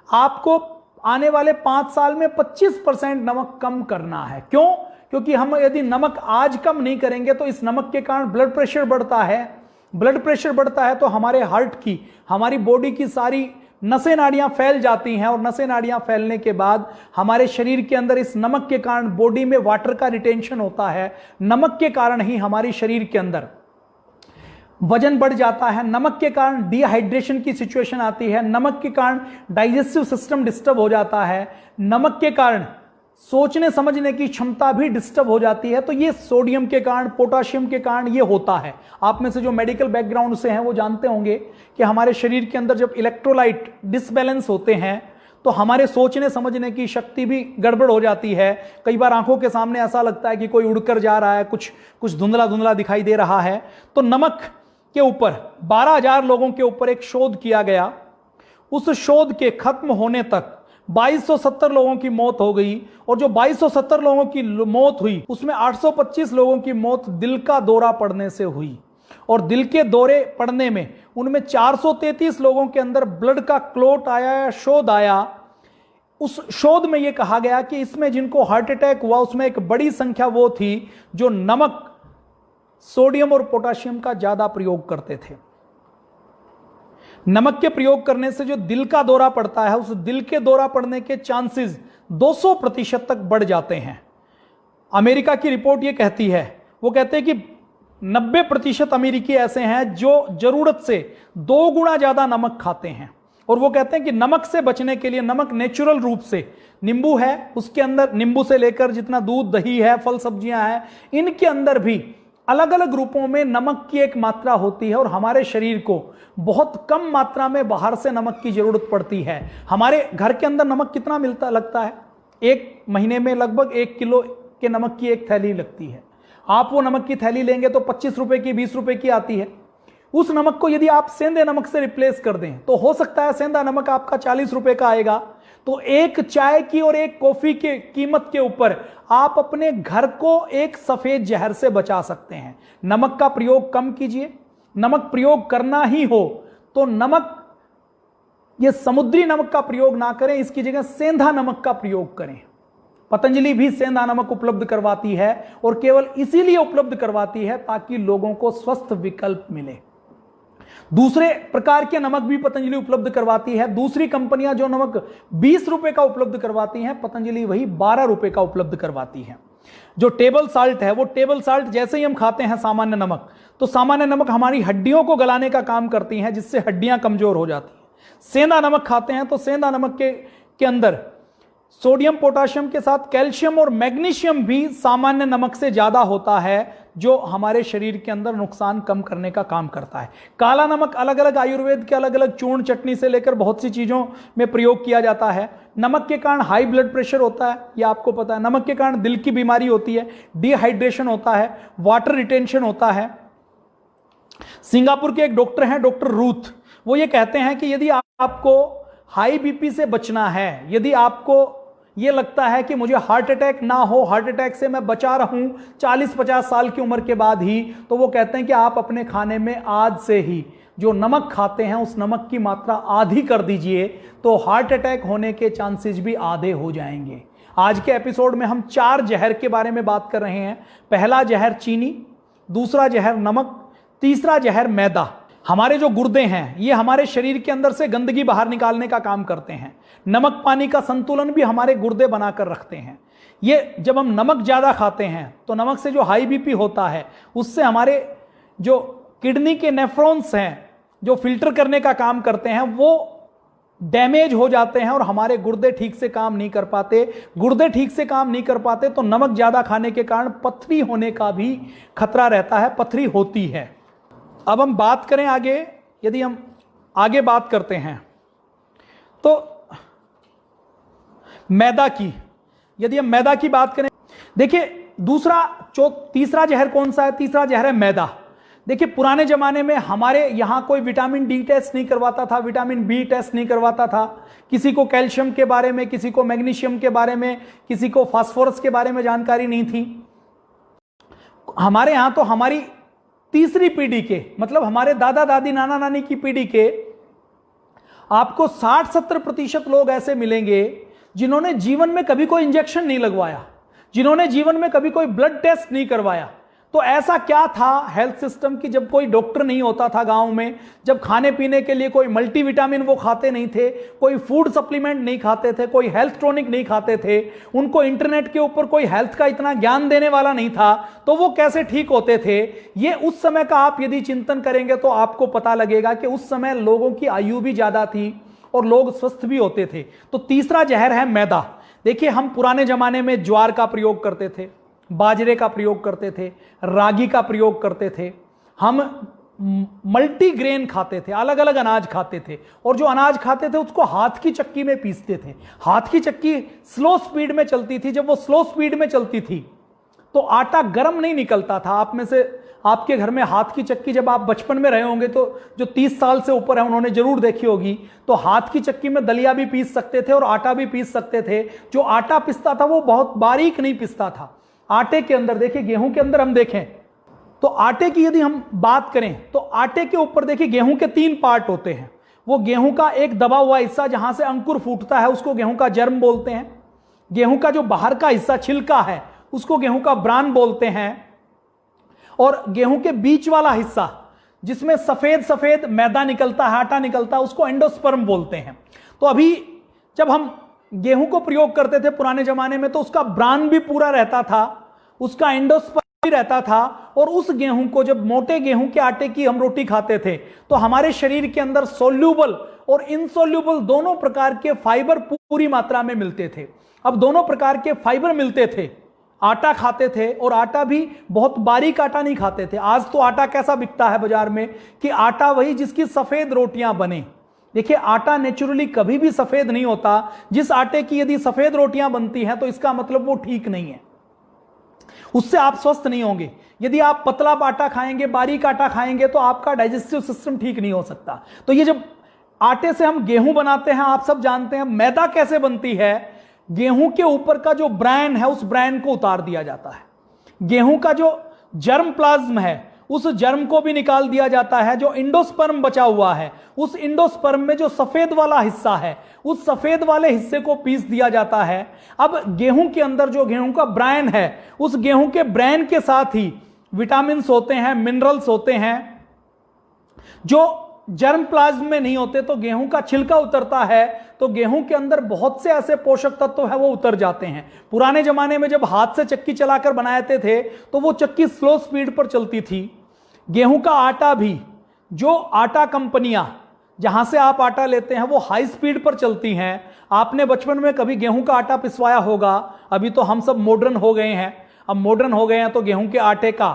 S1: आपको आने वाले 5 साल में 25% नमक कम करना है। क्यों? क्योंकि हम यदि नमक आज कम नहीं करेंगे तो इस नमक के कारण ब्लड प्रेशर बढ़ता है। ब्लड प्रेशर बढ़ता है तो हमारे हार्ट की, हमारी बॉडी की सारी नसें नाड़ियां फैल जाती हैं, और नसें नाड़ियां फैलने के बाद हमारे शरीर के अंदर इस नमक के कारण बॉडी में वाटर का रिटेंशन होता है। नमक के कारण ही हमारे शरीर के अंदर वजन बढ़ जाता है। नमक के कारण डिहाइड्रेशन की सिचुएशन आती है। नमक के कारण डाइजेस्टिव सिस्टम डिस्टर्ब हो जाता है। नमक के कारण सोचने समझने की क्षमता भी डिस्टर्ब हो जाती है। तो ये सोडियम के कारण, पोटाशियम के कारण ये होता है। आप में से जो मेडिकल बैकग्राउंड से हैं वो जानते होंगे कि हमारे शरीर के अंदर जब इलेक्ट्रोलाइट डिसबैलेंस होते हैं तो हमारे सोचने समझने की शक्ति भी गड़बड़ हो जाती है। कई बार आंखों के सामने ऐसा लगता है कि कोई उड़कर जा रहा है, कुछ धुंधला धुंधला दिखाई दे रहा है। तो नमक के ऊपर 12,000 लोगों के ऊपर एक शोध किया गया। उस शोध के खत्म होने तक 2270 लोगों की मौत हो गई, और जो 2270 लोगों की मौत हुई उसमें 825 लोगों की मौत दिल का दौरा पड़ने से हुई, और दिल के दौरे पड़ने में उनमें 433 लोगों के अंदर ब्लड का क्लोट आया या शोध आया। उस शोध में यह कहा गया कि इसमें जिनको हार्ट अटैक हुआ उसमें एक बड़ी संख्या वो थी जो नमक, सोडियम और पोटाशियम का ज्यादा प्रयोग करते थे। नमक के प्रयोग करने से जो दिल का दौरा पड़ता है, उस दिल के दौरा पड़ने के चांसेस 200% तक बढ़ जाते हैं। अमेरिका की रिपोर्ट ये कहती है, वो कहते हैं कि 90% अमेरिकी ऐसे हैं जो जरूरत से 2 गुना ज्यादा नमक खाते हैं। और वो कहते हैं कि नमक से बचने के लिए, नमक नेचुरल रूप से, नींबू है उसके अंदर, नींबू से लेकर जितना दूध, दही है, फल सब्जियां हैं, इनके अंदर भी अलग अलग रूपों में नमक की एक मात्रा होती है, और हमारे शरीर को बहुत कम मात्रा में बाहर से नमक की जरूरत पड़ती है। हमारे घर के अंदर नमक कितना मिलता लगता है? एक महीने में लगभग 1 किलो के नमक की एक थैली लगती है। आप वो नमक की थैली लेंगे तो 25 रुपए की, 20 रुपए की आती है। उस नमक को यदि आप सेंधे नमक से रिप्लेस कर दें तो हो सकता है सेंधा नमक आपका 40 रुपए का आएगा। तो एक चाय की और एक कॉफी के कीमत के ऊपर आप अपने घर को एक सफेद जहर से बचा सकते हैं। नमक का प्रयोग कम कीजिए। नमक प्रयोग करना ही हो तो नमक, ये समुद्री नमक का प्रयोग ना करें, इसकी जगह सेंधा नमक का प्रयोग करें। पतंजलि भी सेंधा नमक उपलब्ध करवाती है, और केवल इसीलिए उपलब्ध करवाती है ताकि लोगों को स्वस्थ विकल्प मिले। दूसरे प्रकार के नमक भी पतंजलि उपलब्ध करवाती है। दूसरी कंपनियां जो नमक 20 रुपए का उपलब्ध करवाती हैं, पतंजलि वही 12 रुपए का उपलब्ध करवाती है। जो टेबल साल्ट है, वो टेबल साल्ट जैसे ही हम खाते हैं सामान्य नमक, तो सामान्य नमक हमारी हड्डियों को गलाने का काम करती हैं, जिससे हड्डियां कमजोर हो जाती हैं। सेंधा नमक खाते हैं तो सेंधा नमक के अंदर सोडियम, पोटाशियम के साथ कैल्शियम और मैग्नीशियम भी सामान्य नमक से ज्यादा होता है, जो हमारे शरीर के अंदर नुकसान कम करने का काम करता है। काला नमक अलग अलग आयुर्वेद के अलग अलग चूर्ण, चटनी से लेकर बहुत सी चीजों में प्रयोग किया जाता है। नमक के कारण हाई ब्लड प्रेशर होता है, यह आपको पता है। नमक के कारण दिल की बीमारी होती है, डिहाइड्रेशन होता है, वाटर रिटेंशन होता है। सिंगापुर के एक डॉक्टर हैं, डॉक्टर रूथ, वो ये कहते हैं कि यदि आपको हाई बीपी से बचना है, यदि आपको ये लगता है कि मुझे हार्ट अटैक ना हो, हार्ट अटैक से मैं बचा रहूं 40-50 साल की उम्र के बाद ही, तो वो कहते हैं कि आप अपने खाने में आज से ही जो नमक खाते हैं उस नमक की मात्रा आधी कर दीजिए, तो हार्ट अटैक होने के चांसेस भी आधे हो जाएंगे। आज के एपिसोड में हम 4 जहर के बारे में बात कर रहे हैं। पहला जहर चीनी, दूसरा जहर नमक, तीसरा जहर मैदा। हमारे जो गुर्दे हैं ये हमारे शरीर के अंदर से गंदगी बाहर निकालने का काम करते हैं। नमक पानी का संतुलन भी हमारे गुर्दे बनाकर रखते हैं। ये जब हम नमक ज्यादा खाते हैं तो नमक से जो हाई बीपी होता है उससे हमारे जो किडनी के नेफ्रॉन्स हैं जो फिल्टर करने का काम करते हैं वो डैमेज हो जाते हैं और हमारे गुर्दे ठीक से काम नहीं कर पाते। गुर्दे ठीक से काम नहीं कर पाते तो नमक ज्यादा खाने के कारण पथरी होने का भी खतरा रहता है, पथरी होती है। अब हम बात करें आगे, यदि हम आगे बात करते हैं तो मैदा की, यदि हम मैदा की बात करें, देखिए तीसरा जहर कौन सा है? तीसरा जहर है मैदा। देखिए पुराने जमाने में हमारे यहां कोई विटामिन डी टेस्ट नहीं करवाता था, विटामिन बी टेस्ट नहीं करवाता था, किसी को कैल्शियम के बारे में, किसी को मैग्नीशियम के बारे में, किसी को फास्फोरस के बारे में जानकारी नहीं थी। हमारे यहां तो हमारी तीसरी पीढ़ी के, मतलब हमारे दादा दादी नाना नानी की पीढ़ी के आपको 60-70% लोग ऐसे मिलेंगे जिन्होंने जीवन में कभी कोई इंजेक्शन नहीं लगवाया, जिन्होंने जीवन में कभी कोई ब्लड टेस्ट नहीं करवाया। तो ऐसा क्या था हेल्थ सिस्टम की, जब कोई डॉक्टर नहीं होता था गांव में, जब खाने पीने के लिए कोई मल्टीविटामिन वो खाते नहीं थे, कोई फूड सप्लीमेंट नहीं खाते थे, कोई हेल्थ टॉनिक नहीं खाते थे, उनको इंटरनेट के ऊपर कोई हेल्थ का इतना ज्ञान देने वाला नहीं था, तो वो कैसे ठीक होते थे? ये उस समय का आप यदि चिंतन करेंगे तो आपको पता लगेगा कि उस समय लोगों की आयु भी ज्यादा थी और लोग स्वस्थ भी होते थे। तो तीसरा जहर है मैदा। देखिए हम पुराने जमाने में ज्वार का प्रयोग करते थे, बाजरे का प्रयोग करते थे, रागी का प्रयोग करते थे, हम मल्टीग्रेन खाते थे, अलग अलग अनाज खाते थे, और जो अनाज खाते थे उसको हाथ की चक्की में पीसते थे। हाथ की चक्की स्लो स्पीड में चलती थी, जब वो स्लो स्पीड में चलती थी तो आटा गर्म नहीं निकलता था। आप में से आपके घर में हाथ की चक्की जब आप बचपन में रहे होंगे तो जो 30 साल से ऊपर है उन्होंने जरूर देखी होगी। तो हाथ की चक्की में दलिया भी पीस सकते थे और आटा भी पीस सकते थे। जो आटा पिसता था वो बहुत बारीक नहीं पिसता था। आटे के अंदर देखिए, गेहूं के अंदर हम देखें तो आटे की यदि हम बात करें तो आटे के ऊपर देखिए गेहूं के 3 पार्ट होते हैं। वो गेहूं का एक दबा हुआ हिस्सा जहां से अंकुर फूटता है उसको गेहूं का जर्म बोलते हैं। गेहूं का जो बाहर का हिस्सा छिलका है उसको गेहूं का ब्रान बोलते हैं। और गेहूं के बीच वाला हिस्सा जिसमें सफेद सफेद मैदा निकलता है, आटा निकलता है, उसको एंडोस्पर्म बोलते हैं। तो अभी जब हम गेहूं को प्रयोग करते थे पुराने जमाने में तो उसका ब्रान भी पूरा रहता था, उसका एंडोस्पर्म भी रहता था। और उस गेहूं को जब मोटे गेहूं के आटे की हम रोटी खाते थे तो हमारे शरीर के अंदर सोल्यूबल और इनसोल्यूबल दोनों प्रकार के फाइबर पूरी मात्रा में मिलते थे। अब दोनों प्रकार के फाइबर मिलते थे। आटा खाते थे और आटा भी बहुत बारीक आटा नहीं खाते थे। आज तो आटा कैसा बिकता है बाजार में कि आटा वही जिसकी सफेद रोटियां बने। देखिए, आटा नेचुरली कभी भी सफेद नहीं होता। जिस आटे की यदि सफेद रोटियां बनती हैं तो इसका मतलब वो ठीक नहीं है, उससे आप स्वस्थ नहीं होंगे। यदि आप पतला आटा खाएंगे, बारीक आटा खाएंगे तो आपका डाइजेस्टिव सिस्टम ठीक नहीं हो सकता। तो ये जब आटे से हम गेहूं बनाते हैं, आप सब जानते हैं मैदा कैसे बनती है। गेहूं के ऊपर का जो ब्रैन है उस ब्रैन को उतार दिया जाता है। गेहूं का जो जर्म प्लाज्म है उस जर्म को भी निकाल दिया जाता है। जो इंडोस्पर्म बचा हुआ है उस इंडोस्पर्म में जो सफेद वाला हिस्सा है उस सफेद वाले हिस्से को पीस दिया जाता है। अब गेहूं के अंदर जो गेहूं का ब्रैन है उस गेहूं के ब्रैन के साथ ही विटामिन्स होते हैं, मिनरल्स होते हैं जो जर्म प्लाज्म में नहीं होते। तो गेहूं का छिलका उतरता है तो गेहूं के अंदर बहुत से ऐसे पोषक तत्व है वो उतर जाते हैं। पुराने जमाने में जब हाथ से चक्की चलाकर बनाते थे तो वो चक्की स्लो स्पीड पर चलती थी। गेहूं का आटा भी, जो आटा कंपनियां जहां से आप आटा लेते हैं वो हाई स्पीड पर चलती हैं। आपने बचपन में कभी गेहूं का आटा पिसवाया होगा। अभी तो हम सब मॉडर्न हो गए हैं। अब मॉडर्न हो गए हैं तो गेहूं के आटे का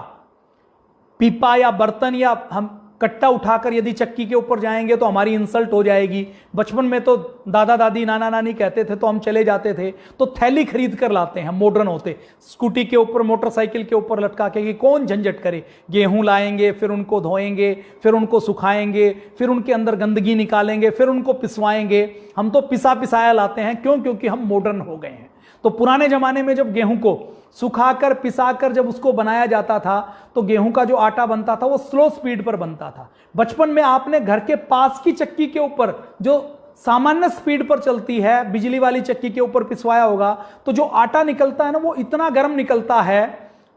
S1: पीपा या बर्तन या हम कट्टा उठाकर यदि चक्की के ऊपर जाएंगे तो हमारी इंसल्ट हो जाएगी। बचपन में तो दादा दादी नाना नानी कहते थे तो हम चले जाते थे तो थैली खरीद कर लाते हैं, मॉडर्न होते, स्कूटी के ऊपर मोटरसाइकिल के ऊपर लटका के कि कौन झंझट करे। गेहूं लाएंगे, फिर उनको धोएंगे, फिर उनको सुखाएंगे, फिर उनके अंदर गंदगी निकालेंगे, फिर उनको पिसवाएंगे। हम तो पिसा पिसाया लाते हैं। क्यों? क्योंकि हम मॉडर्न हो गए हैं। तो पुराने जमाने में जब गेहूं को सुखाकर पिसाकर जब उसको बनाया जाता था तो गेहूं का जो आटा बनता था वो स्लो स्पीड पर बनता था। बचपन में आपने घर के पास की चक्की के ऊपर जो सामान्य स्पीड पर चलती है, बिजली वाली चक्की के ऊपर पिसवाया होगा तो जो आटा निकलता है ना वो इतना गर्म निकलता है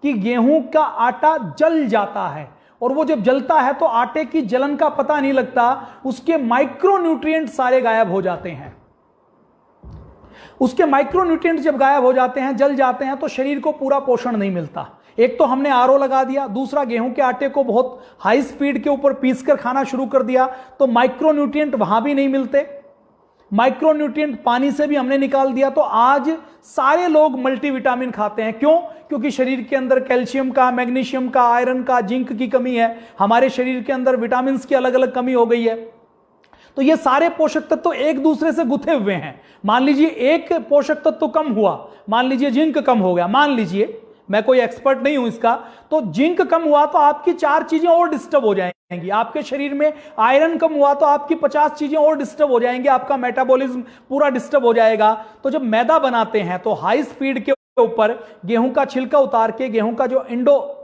S1: कि गेहूं का आटा जल जाता है। और वो जब जलता है तो आटे की जलन का पता नहीं लगता, उसके माइक्रोन्यूट्रिएंट सारे गायब हो जाते हैं। उसके माइक्रोन्यूट्रिएंट जब गायब हो जाते हैं, जल जाते हैं, तो शरीर को पूरा पोषण नहीं मिलता। एक तो हमने आरओ लगा दिया, दूसरा गेहूं के आटे को बहुत हाई स्पीड के ऊपर पीसकर खाना शुरू कर दिया तो माइक्रोन्यूट्रिएंट वहां भी नहीं मिलते। माइक्रोन्यूट्रिएंट पानी से भी हमने निकाल दिया। तो आज सारे लोग मल्टीविटामिन खाते हैं। क्यों? क्योंकि शरीर के अंदर कैल्शियम का, मैग्नीशियम का, आयरन का, जिंक की कमी है। हमारे शरीर के अंदर विटामिन की अलग अलग कमी हो गई है। तो ये सारे पोषक तत्व एक दूसरे से गुथे हुए हैं। मान लीजिए एक पोषक तत्व कम हुआ, मान लीजिए जिंक कम हो गया, मान लीजिए, मैं कोई एक्सपर्ट नहीं हूं इसका, तो जिंक कम हुआ तो आपकी 4 चीजें और डिस्टर्ब हो जाएंगी। आपके शरीर में आयरन कम हुआ तो आपकी 50 चीजें और डिस्टर्ब हो जाएंगी। आपका मेटाबॉलिज्म पूरा डिस्टर्ब हो जाएगा। तो जब मैदा बनाते हैं तो हाई स्पीड के ऊपर गेहूं का छिलका उतार के गेहूं का जो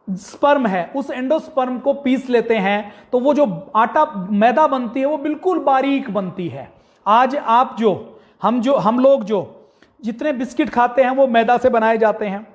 S1: स्पर्म है उस एंडोस्पर्म को पीस लेते हैं तो वो जो आटा मैदा बनती है वो बिल्कुल बारीक बनती है। आज आप हम लोग जो जितने बिस्किट खाते हैं वो मैदा से बनाए जाते हैं।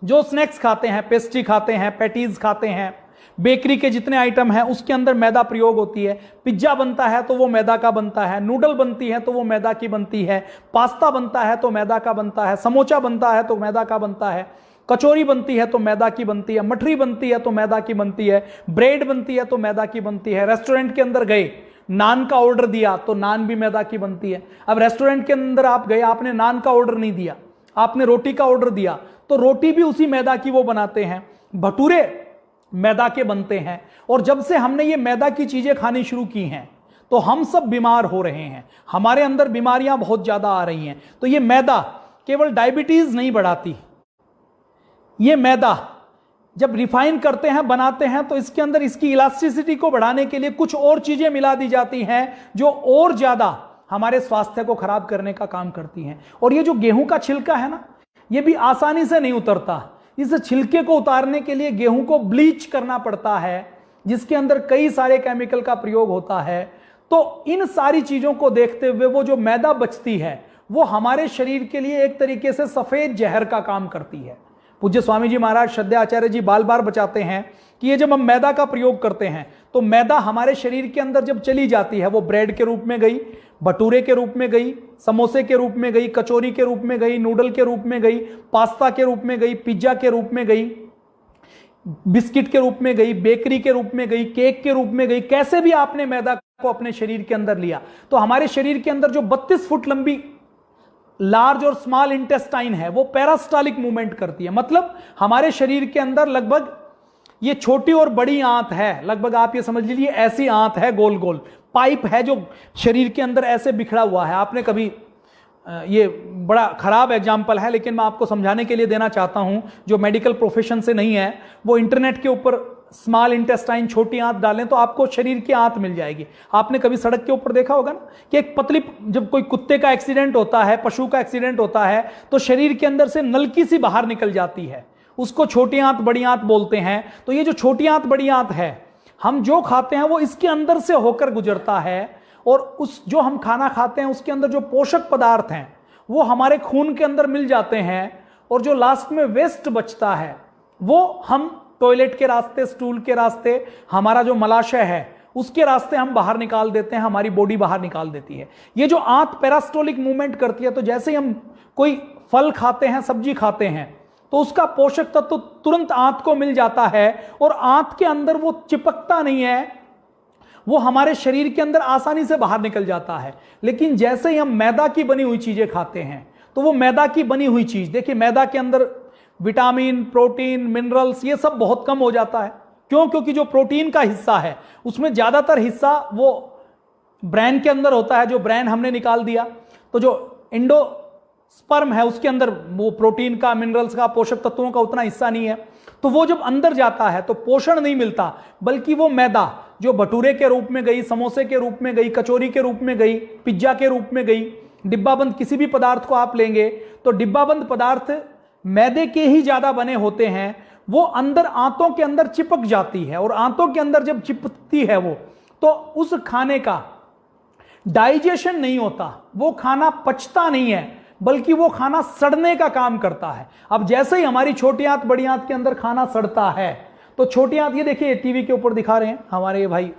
S1: जो स्नैक्स खाते हैं, पेस्ट्री खाते हैं, पैटीज खाते हैं, बेकरी के जितने आइटम हैं उसके अंदर मैदा प्रयोग होती है। पिज्जा बनता है तो वो मैदा का बनता है, नूडल बनती है तो वो मैदा की बनती है, पास्ता बनता है तो मैदा का बनता है, समोसा बनता है तो मैदा का बनता है, कचौरी बनती है तो मैदा की बनती है, मठरी बनती है तो मैदा की बनती है, ब्रेड बनती है तो मैदा की बनती है। रेस्टोरेंट के अंदर गए, नान का ऑर्डर दिया तो नान भी मैदा की बनती है। अब रेस्टोरेंट के अंदर आप गए, आपने नान का ऑर्डर नहीं दिया, आपने रोटी का ऑर्डर दिया तो रोटी भी उसी मैदा की वो बनाते हैं। भटूरे मैदा के बनते हैं। और जब से हमने ये मैदा की चीजें खानी शुरू की हैं तो हम सब बीमार हो रहे हैं, हमारे अंदर बीमारियां बहुत ज्यादा आ रही हैं। तो ये मैदा केवल डायबिटीज नहीं बढ़ाती, ये मैदा जब रिफाइन करते हैं, बनाते हैं, तो इसके अंदर इसकी इलास्टिसिटी को बढ़ाने के लिए कुछ और चीजें मिला दी जाती हैं जो और ज्यादा हमारे स्वास्थ्य को खराब करने का काम करती हैं। और ये जो गेहूं का छिलका है ना, ये भी आसानी से नहीं उतरता। इस छिलके को उतारने के लिए गेहूं को ब्लीच करना पड़ता है, जिसके अंदर कई सारे केमिकल का प्रयोग होता है। तो इन सारी चीजों को देखते हुए वो जो मैदा बचती है वो हमारे शरीर के लिए एक तरीके से सफेद जहर का काम करती है। पूज्य स्वामी जी महाराज श्रद्धेय आचार्य जी बार बार बचाते हैं कि ये जब हम मैदा का प्रयोग करते हैं तो मैदा हमारे शरीर के अंदर जब चली जाती है, वो ब्रेड के रूप में गई, भटूरे के रूप में गई, समोसे के रूप में गई, कचौरी के रूप में गई, नूडल के रूप में गई, पास्ता के रूप में गई, पिज्जा के रूप में गई, बिस्किट के रूप में गई, बेकरी के रूप में गई, केक के रूप में गई, कैसे भी आपने मैदा को अपने शरीर के अंदर लिया, तो हमारे शरीर के अंदर जो 32 फुट लंबी लार्ज और स्मॉल इंटेस्टाइन है वो पैरास्टालिक मूवमेंट करती है। मतलब हमारे शरीर के अंदर लगभग ये छोटी और बड़ी आंत है, लगभग आप ये समझ लीजिए ऐसी आंत है, गोल गोल पाइप है जो शरीर के अंदर ऐसे बिखरा हुआ है। आपने कभी ये बड़ा खराब एग्जाम्पल है लेकिन मैं आपको समझाने के लिए देना चाहता हूं, जो मेडिकल प्रोफेशन से नहीं है वो इंटरनेट के ऊपर स्मॉल इंटेस्टाइन छोटी आंत डालें तो आपको शरीर की आंत मिल जाएगी। आपने कभी सड़क के ऊपर देखा होगा ना कि एक पतली, जब कोई कुत्ते का एक्सीडेंट होता है, पशु का एक्सीडेंट होता है, तो शरीर के अंदर से नलकी सी बाहर निकल जाती है, उसको छोटी आंत बड़ी आंत बोलते हैं। तो ये जो छोटी आंत बड़ी आंत है, हम जो खाते हैं वो इसके अंदर से होकर गुजरता है, और उस जो हम खाना खाते हैं उसके अंदर जो पोषक पदार्थ हैं वो हमारे खून के अंदर मिल जाते हैं, और जो लास्ट में वेस्ट बचता है वो हम टॉयलेट के रास्ते, स्टूल के रास्ते, हमारा जो मलाशय है उसके रास्ते हम बाहर निकाल देते हैं, हमारी बॉडी बाहर निकाल देती है। ये जो आंत पेरास्टोलिक मूवमेंट करती है, तो जैसे ही हम कोई फल खाते हैं, सब्जी खाते हैं, तो उसका पोषक तत्व तो तुरंत आंत को मिल जाता है, और आंत के अंदर वो चिपकता नहीं है, वो हमारे शरीर के अंदर आसानी से बाहर निकल जाता है। लेकिन जैसे ही हम मैदा की बनी हुई चीजें खाते हैं, तो वो मैदा की बनी हुई चीज, देखिए मैदा के अंदर विटामिन, प्रोटीन, मिनरल्स ये सब बहुत कम हो जाता है। क्यों? क्योंकि जो प्रोटीन का हिस्सा है उसमें ज्यादातर हिस्सा वो ब्रेन के अंदर होता है, जो ब्रेन हमने निकाल दिया। तो जो एंडोस्पर्म है उसके अंदर वो प्रोटीन का, मिनरल्स का, पोषक तत्वों का उतना हिस्सा नहीं है। तो वो जब अंदर जाता है तो पोषण नहीं मिलता, बल्कि वो मैदा जो भटूरे के रूप में गई, समोसे के रूप में गई, कचौरी के रूप में गई, पिज्जा के रूप में गई, डिब्बाबंद किसी भी पदार्थ को आप लेंगे तो डिब्बाबंद पदार्थ मैदे के ही ज्यादा बने होते हैं, वो अंदर आंतों के अंदर चिपक जाती है, और आंतों के अंदर जब चिपकती है वो, तो उस खाने का डाइजेशन नहीं होता, वो खाना पचता नहीं है, बल्कि वो खाना सड़ने का काम करता है। अब जैसे ही हमारी छोटी आंत बड़ी आंत के अंदर खाना सड़ता है, तो छोटी आंत, ये देखिए टीवी के ऊपर दिखा रहे हैं हमारे भाई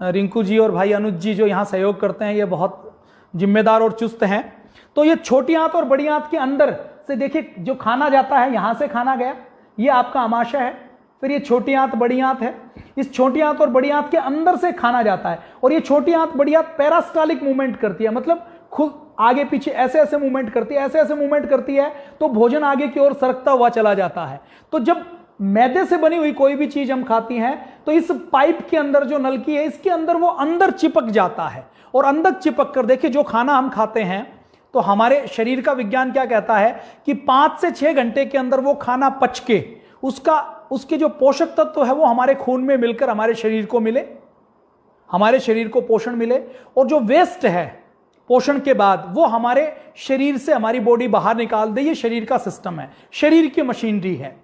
S1: रिंकू जी और भाई अनुज जी जो यहाँ सहयोग करते हैं, ये बहुत जिम्मेदार और चुस्त हैं। तो ये छोटी आंत और बड़ी आंत के अंदर से देखिए जो खाना जाता है, यहां से खाना गया, ये आपका आमाशय है, फिर ये छोटी आंत बड़ी आंत है, इस छोटी आंत और बड़ी आंत के अंदर से खाना जाता है, और ये छोटी आंत बड़ी आंत पैरास्टालिक मूवमेंट करती है, मतलब खुद आगे पीछे ऐसे ऐसे मूवमेंट करती है, ऐसे ऐसे मूवमेंट करती है, तो भोजन आगे की ओर सरकता हुआ चला जाता है। तो जब मैदे से बनी हुई कोई भी चीज हम खाती हैं, तो इस पाइप के अंदर जो नलकी है इसके अंदर वो अंदर चिपक जाता है, और अंदर चिपक कर देखिए जो खाना हम खाते हैं, तो हमारे शरीर का विज्ञान क्या कहता है कि 5 से 6 घंटे के अंदर वो खाना पच के उसके जो पोषक तत्व है वो हमारे खून में मिलकर हमारे शरीर को मिले, हमारे शरीर को पोषण मिले, और जो वेस्ट है पोषण के बाद वो हमारे शरीर से हमारी बॉडी बाहर निकाल दे। ये शरीर का सिस्टम है, शरीर की मशीनरी है।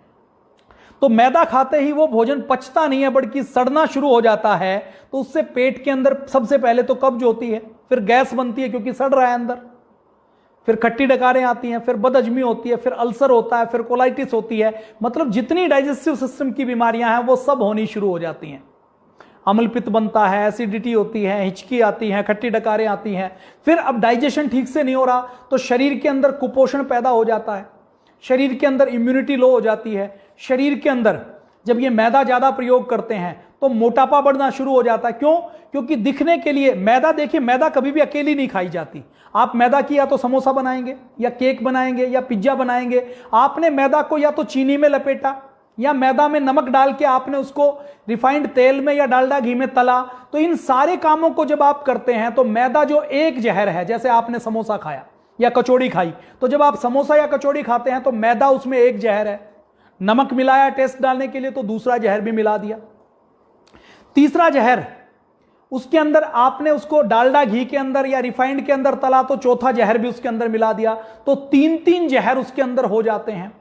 S1: तो मैदा खाते ही वो भोजन पचता नहीं है, बल्कि सड़ना शुरू हो जाता है। तो उससे पेट के अंदर सबसे पहले तो कब्ज होती है, फिर गैस बनती है क्योंकि सड़ रहा है अंदर, फिर खट्टी डकारें आती हैं, फिर बदहजमी होती है, फिर अल्सर होता है, फिर कोलाइटिस होती है। मतलब जितनी डाइजेस्टिव सिस्टम की बीमारियां हैं वो सब होनी शुरू हो जाती हैं। अम्लपित्त बनता है, एसिडिटी होती है, हिचकी आती है, खट्टी डकारें आती हैं। फिर अब डाइजेशन ठीक से नहीं हो रहा तो शरीर के अंदर कुपोषण पैदा हो जाता है, शरीर के अंदर इम्यूनिटी लो हो जाती है, शरीर के अंदर जब ये मैदा ज्यादा प्रयोग करते हैं तो मोटापा बढ़ना शुरू हो जाता है। क्यों? क्योंकि दिखने के लिए मैदा, देखिए मैदा कभी भी अकेली नहीं खाई जाती। आप मैदा की या तो समोसा बनाएंगे, या केक बनाएंगे, या पिज्जा बनाएंगे, आपने मैदा को या तो चीनी में लपेटा, या मैदा में नमक डाल के आपने उसको रिफाइंड तेल में या डालडा घी में तला। तो इन सारे कामों को जब आप करते हैं तो मैदा जो एक जहर है, जैसे आपने समोसा खाया या कचौड़ी खाई, तो जब आप समोसा या कचौड़ी खाते हैं तो मैदा उसमें एक जहर है, नमक मिलाया टेस्ट डालने के लिए तो दूसरा जहर भी मिला दिया। तीसरा जहर, उसके अंदर आपने उसको डालडा घी के अंदर या रिफाइंड के अंदर तला तो चौथा जहर भी उसके अंदर मिला दिया, तो तीन तीन जहर उसके अंदर हो जाते हैं।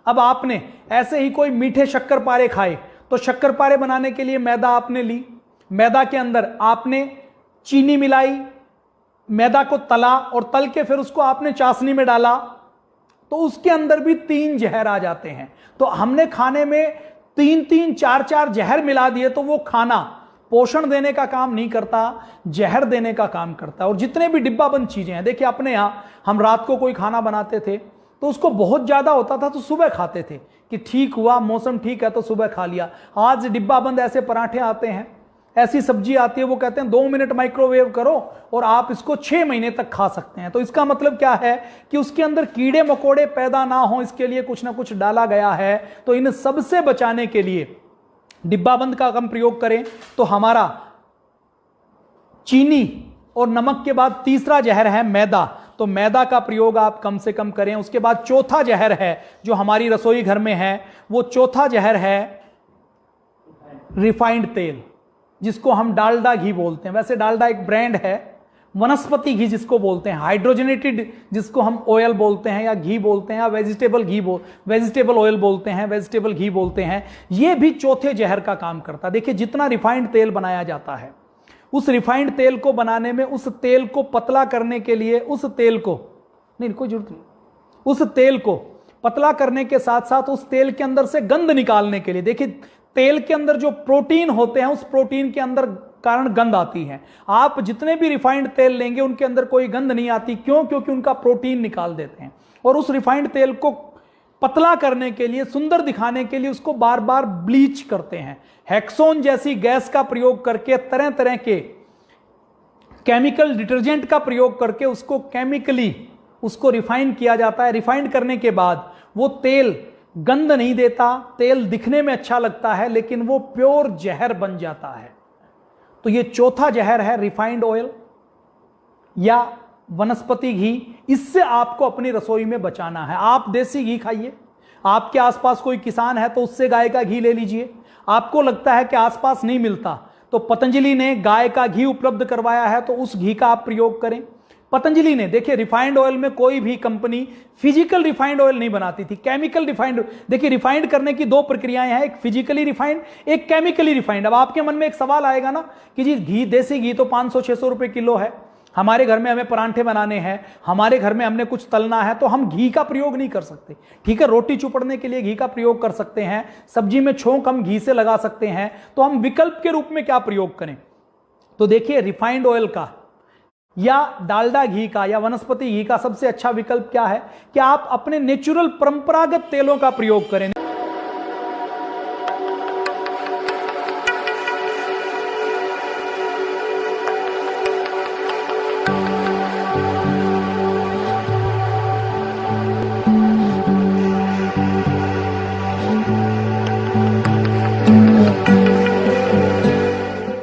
S1: अब आपने ऐसे ही कोई मीठे शक्करपारे खाए तो शक्करपारे बनाने के लिए मैदा आपने ली, मैदा के अंदर आपने चीनी मिलाई, मैदा को तला और तल के फिर उसको आपने चाशनी में डाला तो उसके अंदर भी तीन जहर आ जाते हैं। तो हमने खाने में तीन तीन चार चार जहर मिला दिए तो वो खाना पोषण देने का काम नहीं करता, जहर देने का काम करता है। और जितने भी डिब्बाबंद चीजें हैं, देखिए अपने यहां हम रात को कोई खाना बनाते थे तो उसको बहुत ज्यादा होता था तो सुबह खाते थे कि ठीक हुआ, मौसम ठीक है तो सुबह खा लिया। आज डिब्बाबंद ऐसे पराठे आते हैं, ऐसी सब्जी आती है, वो कहते हैं 2 मिनट माइक्रोवेव करो और आप इसको 6 महीने तक खा सकते हैं। तो इसका मतलब क्या है कि उसके अंदर कीड़े मकोड़े पैदा ना हो, इसके लिए कुछ ना कुछ डाला गया है। तो इन सबसे बचाने के लिए डिब्बाबंद का हम प्रयोग करें तो हमारा चीनी और नमक के बाद तीसरा जहर है मैदा, तो मैदा का प्रयोग आप कम से कम करें। उसके बाद चौथा जहर है जो हमारी रसोई घर में है, वो चौथा जहर है रिफाइंड तेल, जिसको हम डालडा घी बोलते हैं। वैसे डालडा एक ब्रांड है, वनस्पति घी जिसको बोलते हैं, हाइड्रोजनेटेड जिसको हम ऑयल बोलते हैं या घी बोलते हैं, या वेजिटेबल ऑयल बोलते हैं, वेजिटेबल घी बोलते हैं, ये भी चौथे जहर का काम करता है। देखिए जितना रिफाइंड तेल बनाया जाता है, उस रिफाइंड तेल को बनाने में, उस तेल को पतला करने के लिए, उस तेल को नहीं, कोई जरूरत नहीं, उस तेल को पतला करने के साथ साथ उस तेल के अंदर से गंध निकालने के लिए, देखिए तेल के अंदर जो प्रोटीन होते हैं उस प्रोटीन के अंदर कारण गंध आती है। आप जितने भी रिफाइंड तेल लेंगे उनके अंदर कोई गंध नहीं आती, क्यों? क्योंकि उनका प्रोटीन निकाल देते हैं। और उस रिफाइंड तेल को पतला करने के लिए, सुंदर दिखाने के लिए उसको बार बार ब्लीच करते हैं। हेक्सोन जैसी गैस का प्रयोग करके, तरह तरह के केमिकल डिटर्जेंट का प्रयोग करके उसको केमिकली उसको रिफाइन किया जाता है। रिफाइंड करने के बाद वो तेल गंध नहीं देता, तेल दिखने में अच्छा लगता है, लेकिन वो प्योर जहर बन जाता है। तो ये चौथा जहर है रिफाइंड ऑयल या वनस्पति घी। इससे आपको अपनी रसोई में बचाना है। आप देसी घी खाइए, आपके आसपास कोई किसान है तो उससे गाय का घी ले लीजिए। आपको लगता है कि आसपास नहीं मिलता तो पतंजलि ने गाय का घी उपलब्ध करवाया है, तो उस घी का आप प्रयोग करें। पतंजलि ने, देखिए रिफाइंड ऑयल में कोई भी कंपनी फिजिकल रिफाइंड ऑयल नहीं बनाती थी, केमिकल रिफाइंड। देखिए रिफाइंड करने की दो प्रक्रियाएं हैं, एक फिजिकली रिफाइंड, एक केमिकली रिफाइंड। अब आपके मन में एक सवाल आएगा ना कि जी घी, देसी घी तो 500-600 रुपए किलो है, हमारे घर में हमें परांठे बनाने हैं, हमारे घर में हमने कुछ तलना है, तो हम घी का प्रयोग नहीं कर सकते। ठीक है, रोटी चुपड़ने के लिए घी का प्रयोग कर सकते हैं, सब्जी में छोंक हम घी से लगा सकते हैं, तो हम विकल्प के रूप में क्या प्रयोग करें? तो देखिए रिफाइंड ऑयल का या डालडा घी का या वनस्पति घी का सबसे अच्छा विकल्प क्या है कि आप अपने नेचुरल परंपरागत तेलों का प्रयोग करें।